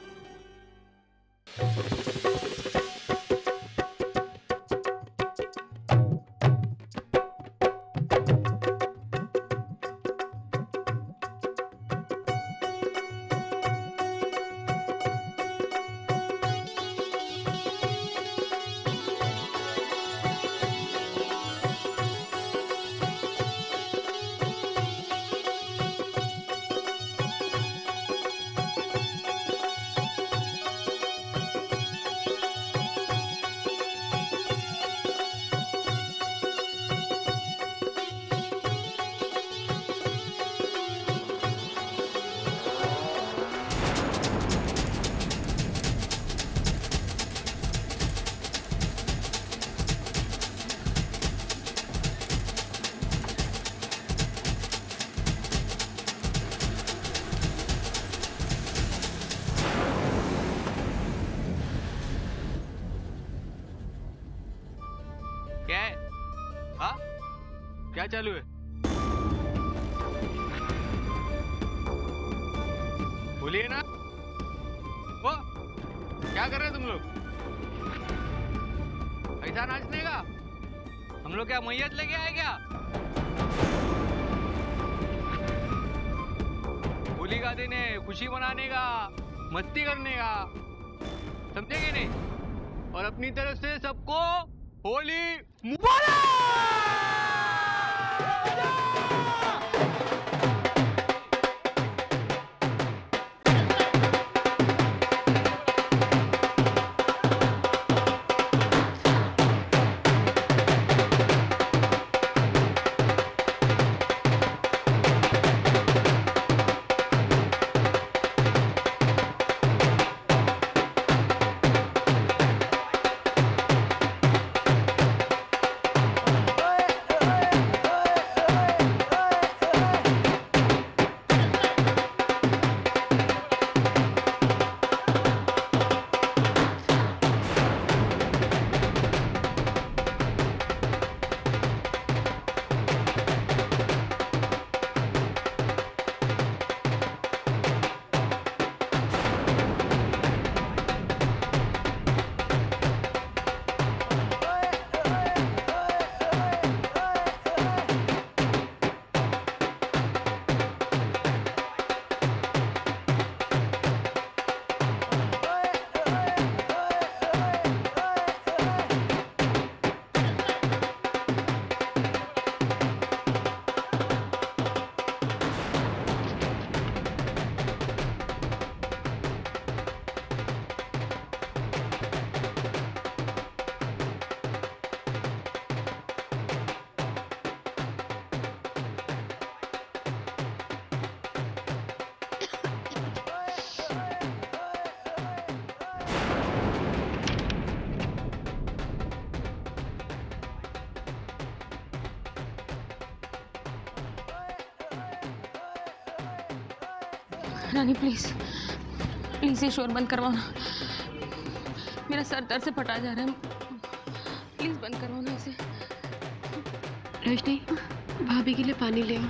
क्या है? हाँ, क्या चालू है? बोलिए ना। वो क्या कर रहे हो तुम लोग? ऐसा नाचने का? हम लोग क्या मैयत लेके आए क्या? होली का दिन है, खुशी मनाने का, मस्ती करने का, समझेंगे नहीं? और अपनी तरफ से सबको होली मुबारक! रानी प्लीज प्लीज ये शोर बंद करवाओ ना, मेरा सर दर्द से फटा जा रहा है, प्लीज बंद करवाओ ना इसे। रजनी भाभी के लिए पानी ले आओ।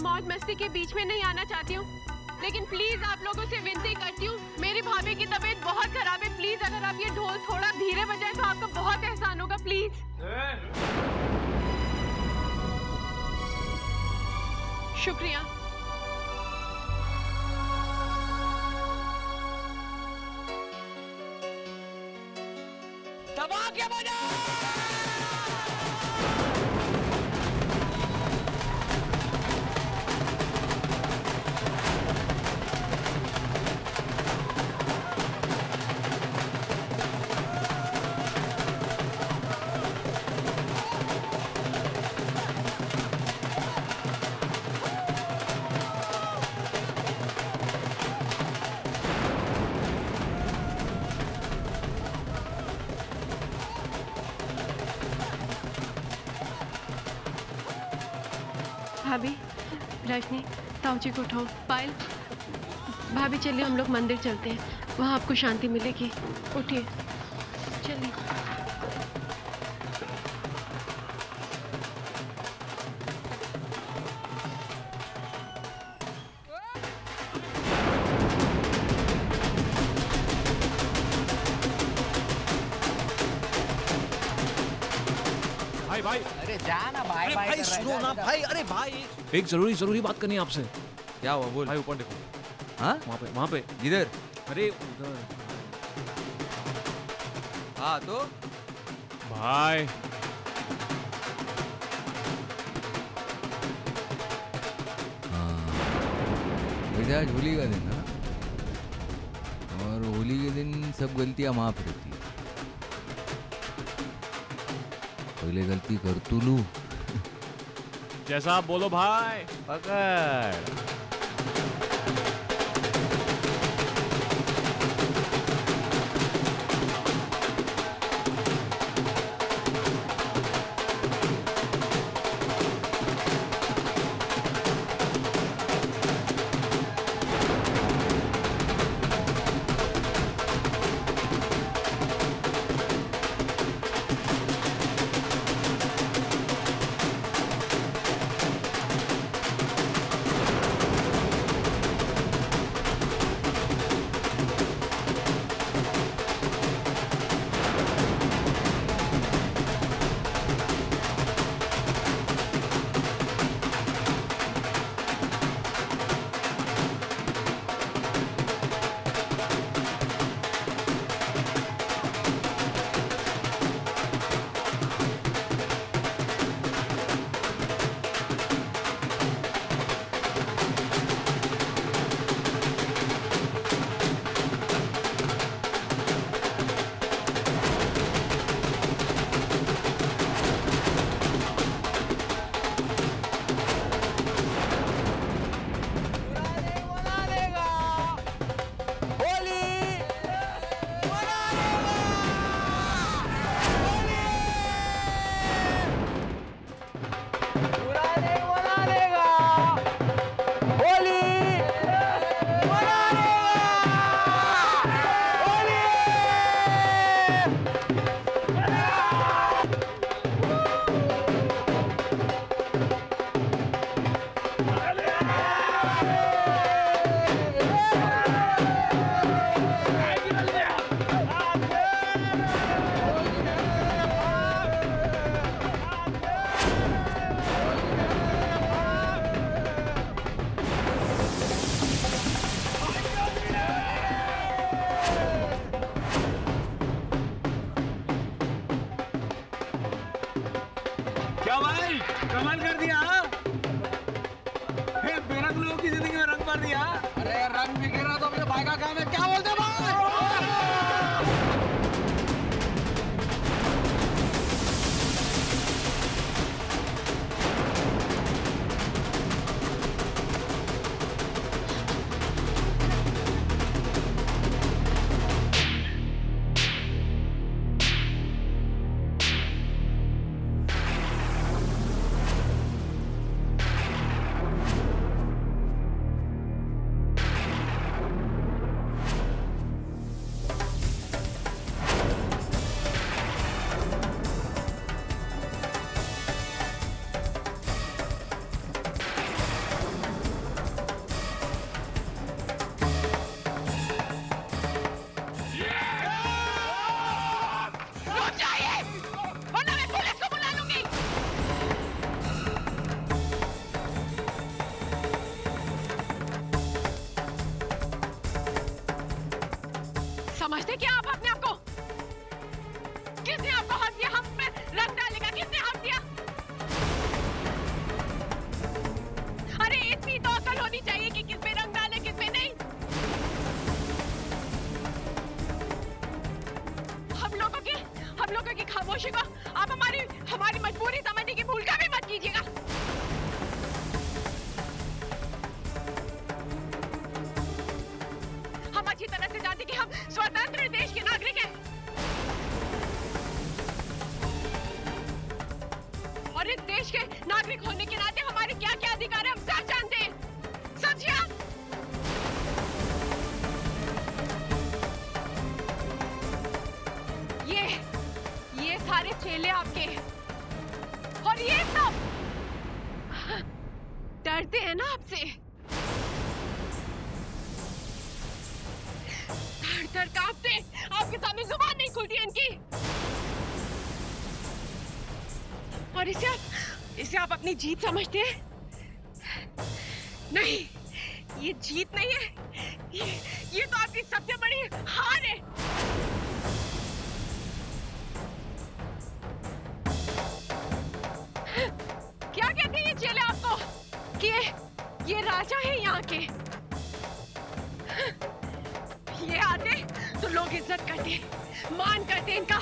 मौज मस्ती के बीच में नहीं आना चाहती हूँ, लेकिन प्लीज आप लोगों से विनती करती हूँ, मेरी भाभी की तबीयत बहुत खराब है, प्लीज अगर आप ये ढोल थोड़ा धीरे बजाएं तो आपका बहुत एहसान होगा, प्लीज। शुक्रिया। दबा के बजा। भाभी, रजनी, ताऊजी को उठाओ। पायल, भाभी चलिए हम लोग मंदिर चलते हैं, वहाँ आपको शांति मिलेगी। उठिए, चलिए। भाई भाई, अरे जाना भाई। अरे भाई सुनो ना भाई, अरे भाई एक जरूरी बात करनी है आपसे। क्या हुआ बोल। भाई ऊपर देखो। हाँ वहाँ पे इधर। अरे उधर। हाँ तो भाई वैसे आज होली का दिन है और होली के दिन सब गलतियां माफ रहती है। पहले गलती कर तू लू। जैसा आप बोलो भाई। पकड़। समझते क्या आप अपने आप को? किसने आपको हक दिया हम पे रंग डालने का? किसने हक दिया? अरे इतनी तो अकल होनी चाहिए कि किस पे रंग डाले किस पे नहीं। हम लोगों की खामोशी को आप हमारी मजबूरी समझने की भूल का भी मत कीजिएगा। हम अच्छी तरह से जानते कि हम स्वतंत्र देश के नागरिक हैं और इस देश के नागरिक होने के नाते हमारे क्या क्या अधिकार है हम सब जानते हैं। समझिए आप? ये सारे चेले आपके और ये सब डरते हैं ना आपसे। डर कांपते, आपके सामने जुबान नहीं खुलती है इनकी। और इसे आप अपनी जीत समझते हैं? नहीं, ये जीत नहीं है, ये तो आपकी सबसे बड़ी हार है। क्या कहते हैं ये चेले आपको कि ये राजा है यहाँ के? ये आते तो लोग इज्जत करते, मान करते इनका।